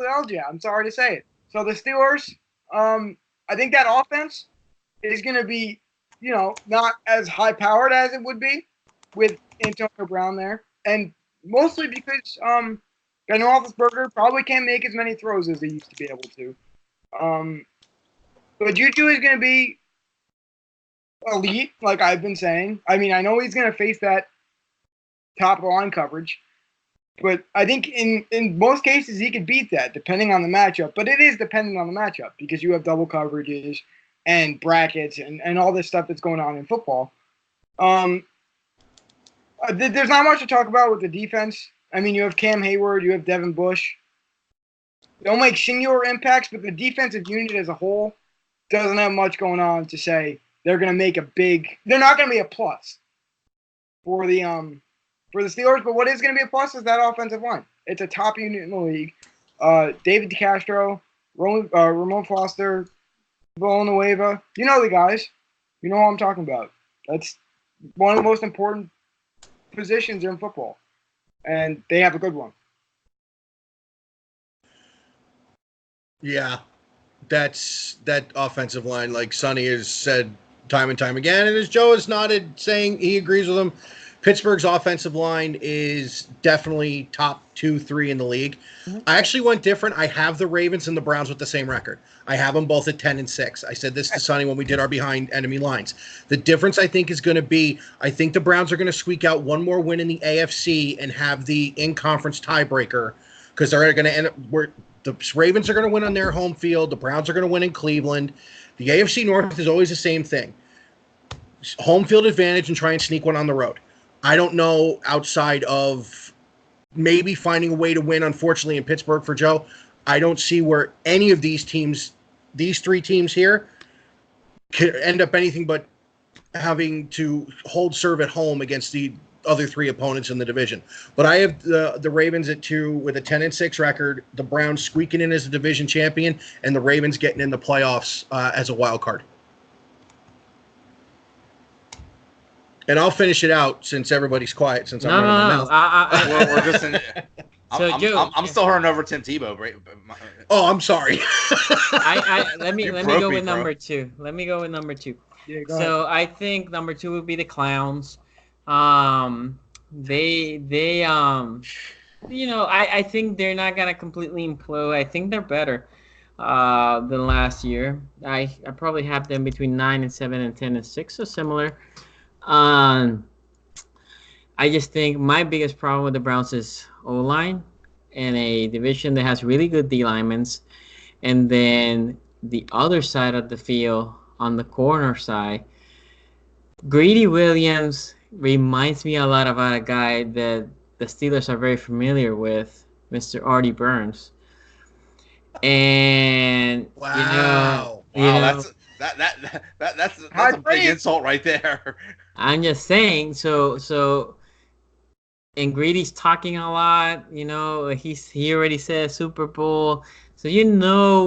LJ. I'm sorry to say it. So the Steelers, I think that offense is going to be, not as high powered as it would be with Antonio Brown there, and mostly because Ben Roethlisberger probably can't make as many throws as he used to be able to. But Juju is going to be elite, like I've been saying. I mean, I know he's going to face that top line coverage, but I think in most cases he could beat that depending on the matchup. But it is dependent on the matchup because you have double coverages and brackets and all this stuff that's going on in football. There's not much to talk about with the defense. I mean, you have Cam Hayward, you have Devin Bush. They'll make singular impacts, but the defensive unit as a whole doesn't have much going on to say they're going to make they're not going to be a plus for the Steelers, but what is going to be a plus is that offensive line. It's a top unit in the league. David DeCastro, Ramon Foster, Villanueva. You know the guys. You know what I'm talking about. That's one of the most important positions in football, and they have a good one. Yeah, that offensive line, like Sonny has said time and time again, and as Joe has nodded, saying he agrees with him, Pittsburgh's offensive line is definitely top 2-3 in the league. Mm-hmm. I actually went different. I have the Ravens and the Browns with the same record. I have them both at 10-6. I said this to Sonny when we did our behind enemy lines. The difference I think is going to be, I think the Browns are going to squeak out one more win in the AFC and have the in-conference tiebreaker because they're going to end up where the Ravens are going to win on their home field. The Browns are going to win in Cleveland. The AFC North is always the same thing. Home field advantage and try and sneak one on the road. I don't know outside of maybe finding a way to win, unfortunately, in Pittsburgh for Joe. I don't see where any of these teams, these three teams here, could end up anything but having to hold serve at home against the other three opponents in the division. But I have the Ravens at 2 with a 10-6 record, the Browns squeaking in as a division champion, and the Ravens getting in the playoffs as a wild card. And I'll finish it out since everybody's quiet. Since I'm running my mouth. We're just in. I'm still hurting over Tim Tebow. Oh, I'm sorry. Let me go with number 2. Let me go with number 2. Yeah, so I think number 2 would be the Clowns. They I think they're not gonna completely implode. I think they're better than last year. I probably have them between 9-7 and 10-6, so similar. I just think my biggest problem with the Browns is O-line and a division that has really good D linemen, and then the other side of the field on the corner side, Greedy Williams reminds me a lot about a guy that the Steelers are very familiar with, Mr. Artie Burns. And wow, that's a big insult right there. I'm just saying. So, and Greedy's talking a lot. He already said Super Bowl. So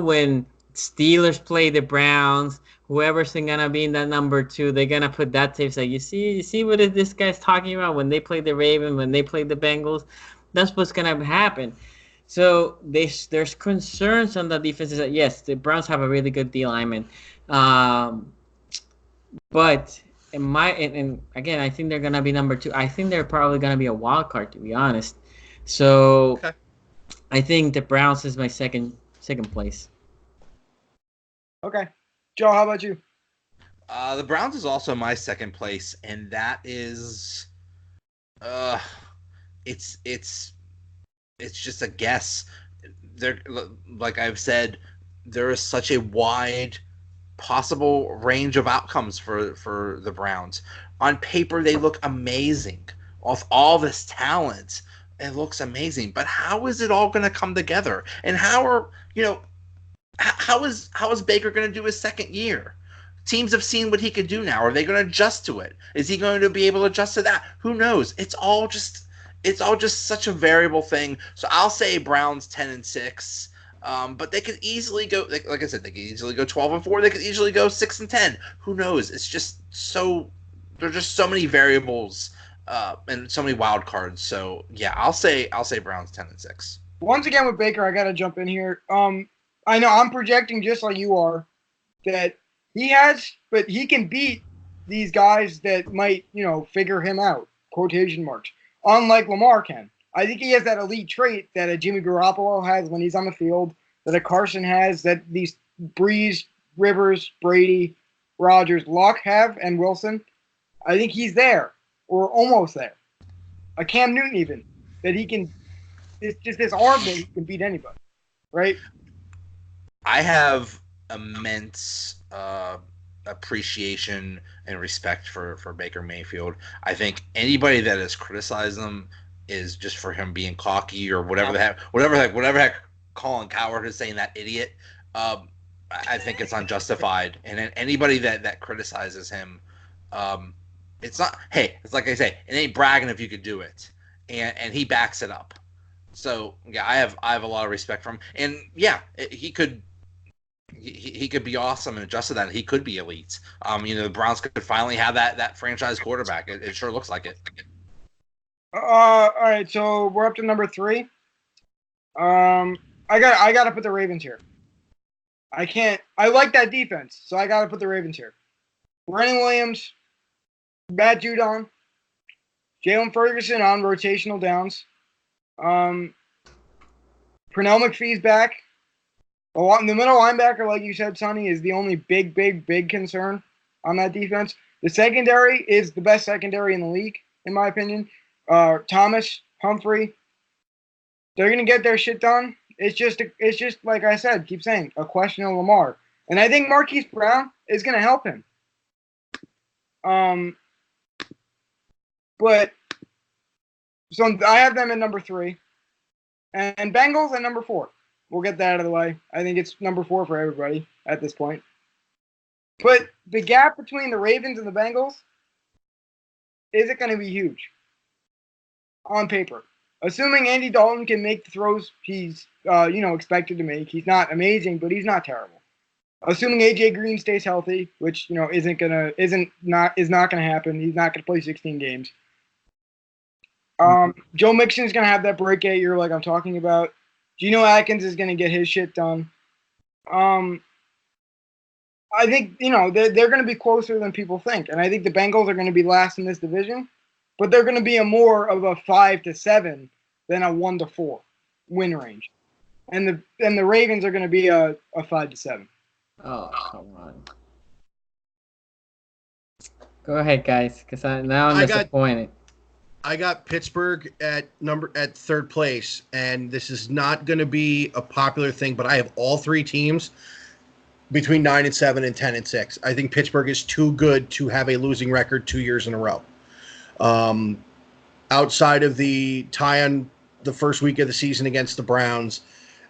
when Steelers play the Browns, whoever's gonna be in that number 2, they're gonna put that tape. Like, you see what this guy's talking about when they play the Ravens, when they play the Bengals. That's what's gonna happen. So there's concerns on the defense. That yes, the Browns have a really good D lineman, but and again, I think they're gonna be number 2. I think they're probably gonna be a wild card, to be honest. So okay. I think the Browns is my second place. Okay, Joe, how about you? The Browns is also my second place, and that is, it's just a guess. There, like I've said, there is such a wide possible range of outcomes for the Browns. On paper, they look amazing. With all this talent, it looks amazing. But how is it all going to come together? And how is Baker going to do his second year? Teams have seen what he could do now. Are they going to adjust to it? Is he going to be able to adjust to that? Who knows? It's all just such a variable thing. So I'll say Browns 10-6. But they could easily go, like I said, they could easily go 12-4. They could easily go 6-10. Who knows? It's just there's just so many variables and so many wild cards. So yeah, I'll say Browns 10-6. Once again with Baker, I got to jump in here. I know I'm projecting just like you are that but he can beat these guys that might, figure him out, quotation marks, unlike Lamar can. I think he has that elite trait that a Jimmy Garoppolo has when he's on the field, that a Carson has, that these Breeze, Rivers, Brady, Rodgers, Luck have, and Wilson. I think he's there, or almost there. A Cam Newton even, that he can – it's just this arm that he can beat anybody, right? I have immense appreciation and respect for Baker Mayfield. I think anybody that has criticized him is just for him being cocky or whatever the heck Colin Cowherd is saying, that idiot. I think it's unjustified. And anybody that criticizes him, it's not. Hey, it's like I say, it ain't bragging if you could do it, and he backs it up. So yeah, I have a lot of respect for him, and yeah, he could be awesome and adjust to that. He could be elite. The Browns could finally have that franchise quarterback. It sure looks like it. All right, so we're up to number 3. I got to put the Ravens here. I like that defense, so I got to put the Ravens here. Brennan Williams, Matt Judon, Jalen Ferguson on rotational downs. Pernell McPhee's back. The middle linebacker, like you said, Sonny, is the only big concern on that defense. The secondary is the best secondary in the league, in my opinion. Thomas, Humphrey, they're going to get their shit done. It's just like I said, keep saying, a question of Lamar. And I think Marquise Brown is going to help him. But so I have them at number 3. And Bengals at number 4. We'll get that out of the way. I think it's number 4 for everybody at this point. But the gap between the Ravens and the Bengals isn't going to be huge on paper. Assuming Andy Dalton can make the throws he's expected to make. He's not amazing, but he's not terrible. Assuming AJ Green stays healthy, which is not gonna happen. He's not gonna play 16 games. Joe Mixon's gonna have that breakout year like I'm talking about. Geno Atkins is gonna get his shit done. I think they're gonna be closer than people think, and I think the Bengals are gonna be last in this division, but they're gonna be more of a 5-7 than a 1-4 win range, and the Ravens are gonna be a 5-7. Oh, come on. Go ahead, guys, because now I'm disappointed. I got Pittsburgh at 3rd place, and this is not going to be a popular thing, but I have all 3 teams between 9-7 and 10-6. I think Pittsburgh is too good to have a losing record 2 years in a row. Outside of the tie on the first week of the season against the Browns,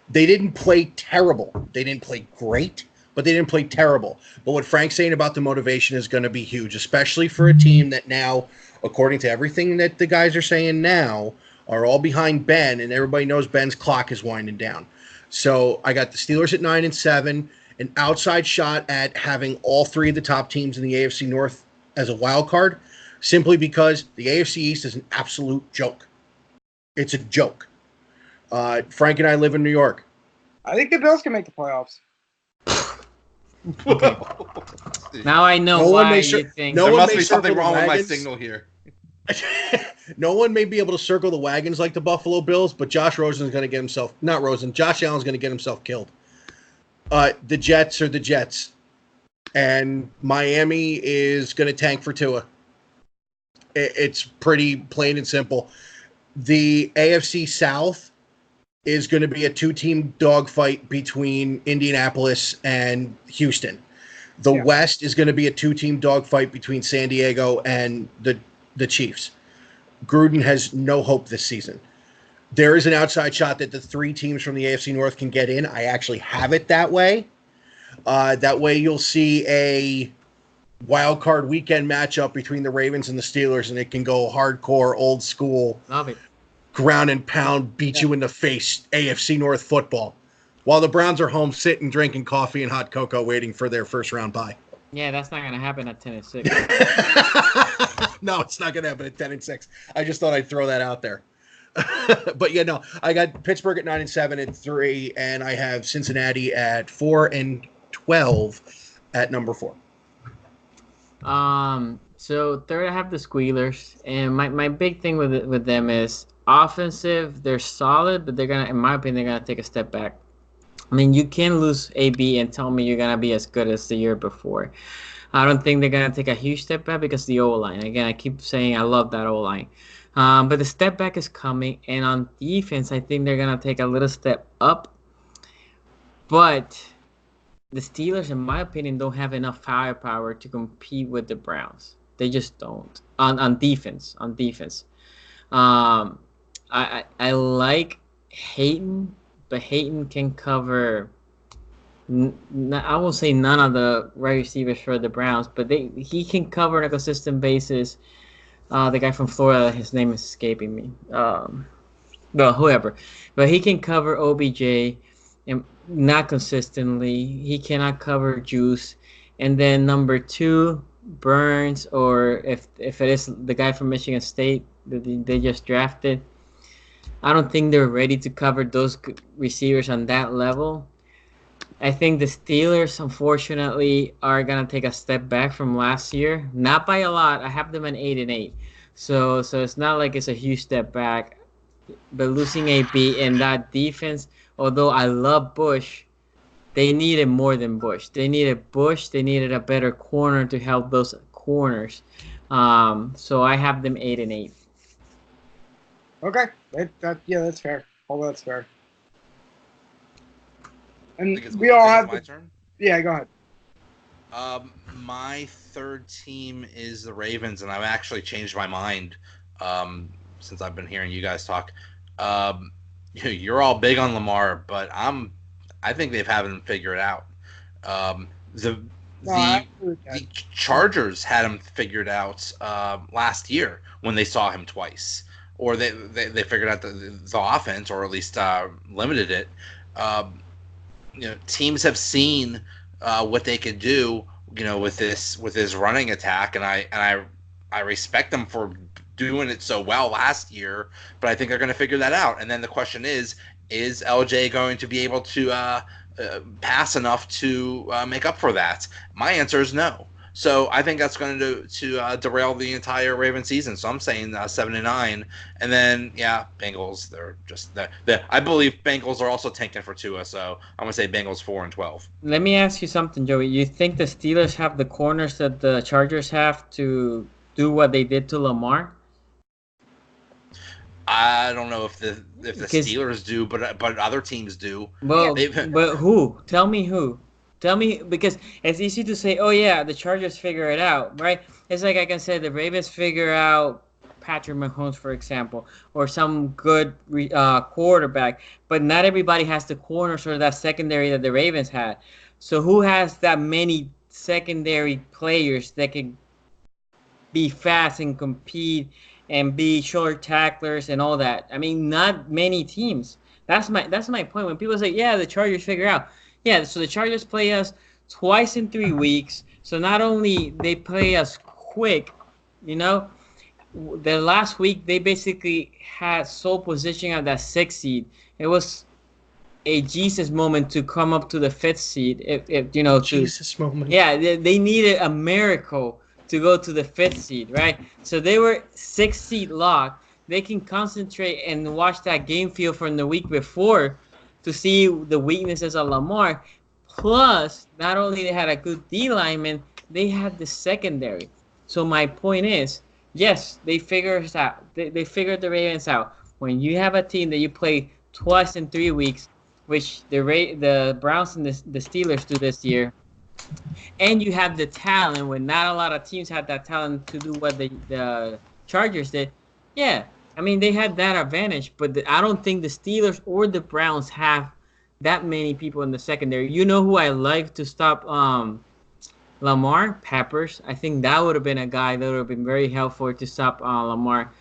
they didn't play terrible. They didn't play great, but they didn't play terrible. But what Frank's saying about the motivation is going to be huge, especially for a team that now, according to everything that the guys are saying now, are all behind Ben, and everybody knows Ben's clock is winding down. So I got the Steelers at 9-7, an outside shot at having all 3 of the top teams in the AFC North as a wild card, simply because the AFC East is an absolute joke. It's a joke. Frank and I live in New York. I think the Bills can make the playoffs. Now I know why you think. There must be something wrong with my signal here. No one may be able to circle the wagons like the Buffalo Bills, but Josh Allen's going to get himself killed. The Jets are the Jets, and Miami is going to tank for Tua. It's pretty plain and simple. The AFC South is going to be a 2-team dogfight between Indianapolis and Houston. The West is going to be a 2-team dogfight between San Diego and the Chiefs. Gruden has no hope this season. There is an outside shot that the 3 teams from the AFC North can get in. I actually have it that way. That way you'll see a wild card weekend matchup between the Ravens and the Steelers, and it can go hardcore, old school, love it, ground and pound, beat you in the face, AFC North football. While the Browns are home sitting, drinking coffee and hot cocoa, waiting for their first round bye. Yeah, that's not going to happen at 10-6. No, it's not going to happen at 10-6. I just thought I'd throw that out there. But yeah, no, I got Pittsburgh at 9-7 at 3, and I have Cincinnati at 4-12 at number 4. So third, I have the Squealers, and my big thing with them is offensive. They're solid, but they're gonna, in my opinion, they're gonna take a step back. I mean, you can't lose AB and tell me you're gonna be as good as the year before. I don't think they're gonna take a huge step back because the O-line. Again, I keep saying I love that O-line. But the step back is coming, and on defense, I think they're gonna take a little step up. But the Steelers, in my opinion, don't have enough firepower to compete with the Browns. They just don't on defense. I like Hayden, but Hayden can cover. I won't say none of the wide receivers for the Browns, but he can cover on a consistent basis. The guy from Florida, his name is escaping me. Well, whoever, but he can cover OBJ, and not consistently. He cannot cover Juice. And then number 2, Burns, or if it is the guy from Michigan State that they just drafted, I don't think they're ready to cover those receivers on that level. I think the Steelers, unfortunately, are going to take a step back from last year. Not by a lot. I have them at 8-8. So it's not like it's a huge step back. But losing AB and that defense, although I love Bush, they needed more than Bush. They needed a better corner to help those corners. So I have them 8-8. Okay, that's fair. All that's fair. And we all have my turn. Yeah, go ahead. My third team is the Ravens, and I've actually changed my mind since I've been hearing you guys talk. You're all big on Lamar, but I think they've haven't figured it out. The Chargers had him figured out last year when they saw him twice, or they figured out the offense, or at least limited it. Teams have seen what they could do, with this running attack, and I respect them for doing it so well last year, but I think they're going to figure that out. And then the question is LJ going to be able to pass enough to make up for that? My answer is no. So I think that's going to derail the entire Raven season. So I'm saying 7-9, and then Bengals. I believe Bengals are also tanking for Tua. So I'm going to say Bengals 4-12. Let me ask you something, Joey. You think the Steelers have the corners that the Chargers have to do what they did to Lamar? I don't know if the Steelers do, but other teams do. Well, but who? Tell me who. Tell me, because it's easy to say, oh yeah, the Chargers figure it out, right? It's like I can say the Ravens figure out Patrick Mahomes, for example, or some good quarterback, but not everybody has the corners or that secondary that the Ravens had. So who has that many secondary players that can be fast and compete and be short tacklers and all that? I mean, not many teams. That's my point. When people say, yeah, the Chargers figure out. Yeah, so the Chargers play us twice in 3 weeks. So not only they play us quick, the last week they basically had sole position of that 6th seed. It was a Jesus moment to come up to the 5th seed. Jesus moment. Yeah, they needed a miracle to go to the 5th seed, right? So they were 6th seed locked. They can concentrate and watch that game film from the week before to see the weaknesses of Lamar. Plus, not only they had a good D lineman, they had the secondary. So my point is, yes, they figured it out. They figured the Ravens out. When you have a team that you play twice in 3 weeks, which the Browns and the Steelers do this year, and you have the talent when not a lot of teams had that talent to do what the Chargers did. Yeah, I mean, they had that advantage, but I don't think the Steelers or the Browns have that many people in the secondary. You know who I like to stop Lamar? Peppers. I think that would have been a guy that would have been very helpful to stop Lamar.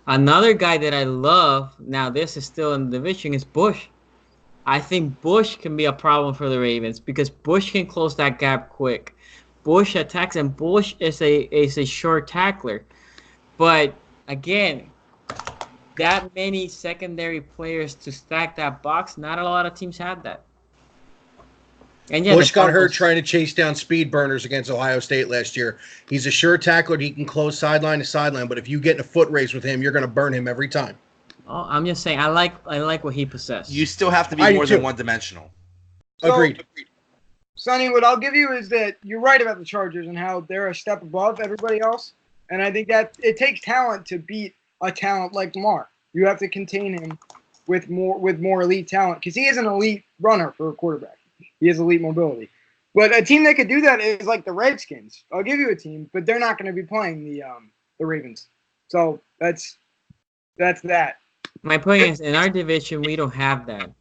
Another guy that I love, now this is still in the division, is Bush. I think Bush can be a problem for the Ravens because Bush can close that gap quick. Bush attacks, and Bush is a short tackler. But again, that many secondary players to stack that box, not a lot of teams had that. And yeah, Bush got hurt trying to chase down speed burners against Ohio State last year. He's a sure tackler. He can close sideline to sideline, but if you get in a foot race with him, you're going to burn him every time. Oh, I'm just saying, I like what he possesses. You still have to be more than one-dimensional. So, Agreed. Sonny, what I'll give you is that you're right about the Chargers and how they're a step above everybody else. And I think that it takes talent to beat a talent like Lamar. You have to contain him with more elite talent because he is an elite runner for a quarterback. He has elite mobility. But a team that could do that is like the Redskins. I'll give you a team, but they're not going to be playing the Ravens. So that's that. My point is, in our division, we don't have that.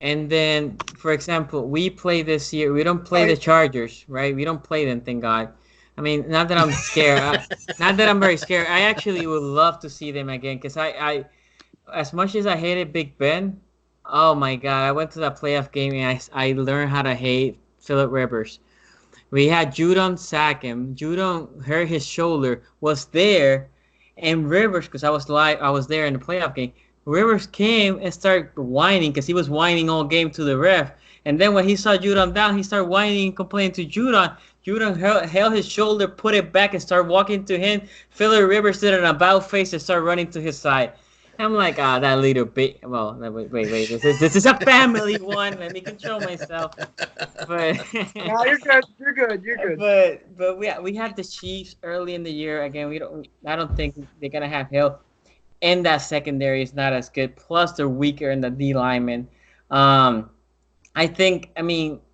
And then, for example, we play this year. We don't play the Chargers, right? We don't play them, thank God. I mean, not that I'm scared. Not that I'm very scared. I actually would love to see them again because I, as much as I hated Big Ben, oh my God, I went to that playoff game and I learned how to hate Phillip Rivers. We had Judon sack him. Judon hurt his shoulder, was there, and Rivers, because I was there in the playoff game. Rivers came and started whining because he was whining all game to the ref. And then when he saw Judon down, he started whining and complaining to Judon. Judon held his shoulder, put it back, and started walking to him. Phillip Rivers did an about face and started running to his side. I'm like, that little bit. Well, wait. This is a family one. Let me control myself. But no, you're good. You're good. But we have the Chiefs early in the year. Again, I don't think they're gonna have help. And that secondary is not as good. Plus, they're weaker in the D linemen. I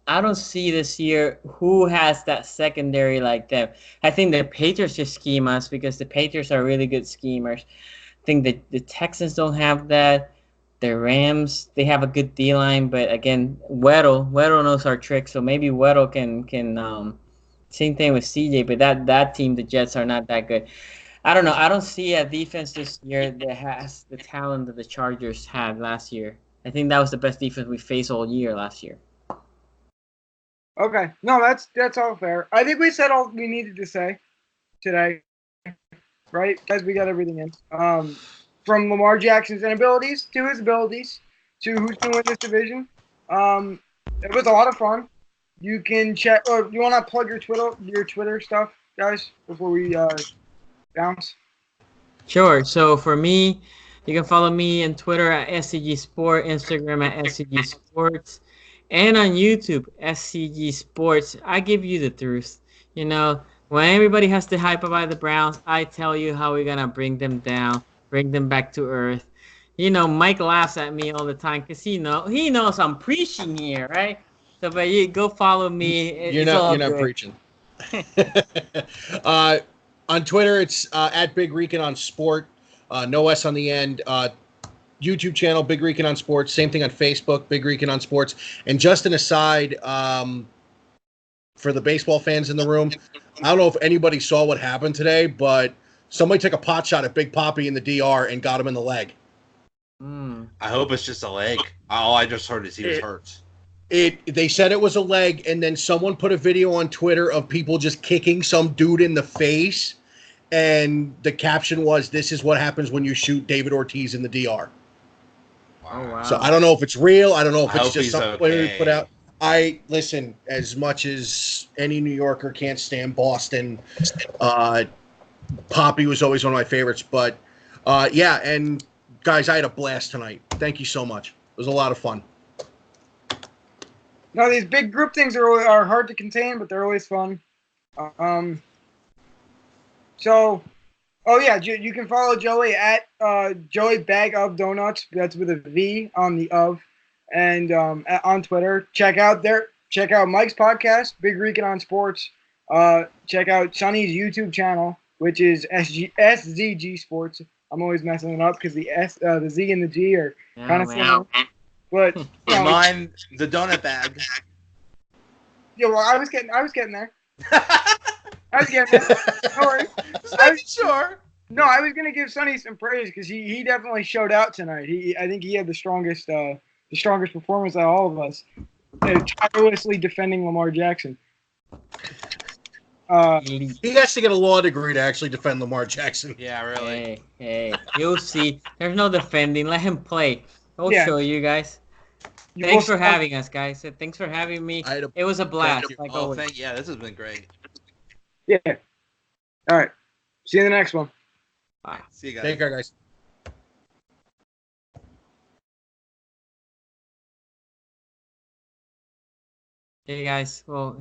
don't see this year who has that secondary like them. I think the Patriots just scheme us because the Patriots are really good schemers. I think that the Texans don't have that. The Rams, they have a good D line, but again, Weddle knows our tricks, so maybe Weddle can same thing with CJ, but that team, the Jets, are not that good. I don't know. I don't see a defense this year that has the talent that the Chargers had last year. I think that was the best defense we faced all year last year. Okay. No, that's all fair. I think we said all we needed to say today, right? Guys, we got everything in. From Lamar Jackson's inabilities to his abilities to who's going to win this division. It was a lot of fun. You can check. Or you want to plug your Twitter stuff, guys, before we bounce? Sure. So for me, you can follow me on Twitter at SCG Sport, Instagram at SCG Sports, and on YouTube, SCG Sports. I give you the truth. You know, when everybody has to hype about the Browns, I tell you how we're going to bring them down, bring them back to earth. You know, Mike laughs at me all the time because he knows I'm preaching here, right? So, but you go follow me. You're not preaching. On Twitter, it's at Big Rican on Sport, no S on the end. YouTube channel, Big Rican on Sports. Same thing on Facebook, Big Rican on Sports. And just an aside, for the baseball fans in the room, I don't know if anybody saw what happened today, but somebody took a pot shot at Big Papi in the DR and got him in the leg. I hope it's just a leg. All I just heard is he was hurt. They said it was a leg, and then someone put a video on Twitter of people just kicking some dude in the face, and the caption was, "This is what happens when you shoot David Ortiz in the DR." Wow. So I don't know if it's real. I don't know if it's just something okay. put out. Listen, as much as any New Yorker can't stand Boston, Papi was always one of my favorites. But yeah, and guys, I had a blast tonight. Thank you so much. It was a lot of fun. No, these big group things are hard to contain, but they're always fun. You can follow Joey at Joey Bag of Donuts. That's with a V on the of, and on Twitter. Check out check out Mike's podcast, Big Rican on Sports. Check out Sonny's YouTube channel, which is SZG Sports. I'm always messing it up because the Z and the G are kind of similar. But mine, the donut bag. Yeah, well, I was getting there. I was getting there. Don't worry. I was sure. No, I was gonna give Sonny some praise because he definitely showed out tonight. I think he had the strongest performance out of all of us, tirelessly defending Lamar Jackson. He has to get a law degree to actually defend Lamar Jackson. Yeah, really. Hey, you'll see. There's no defending. Let him play. I'll show you guys. Thanks for having us, guys. Thanks for having me. It was a blast. This has been great. Yeah. All right. See you in the next one. Bye. See you guys. Take care, guys. Hey guys. Well.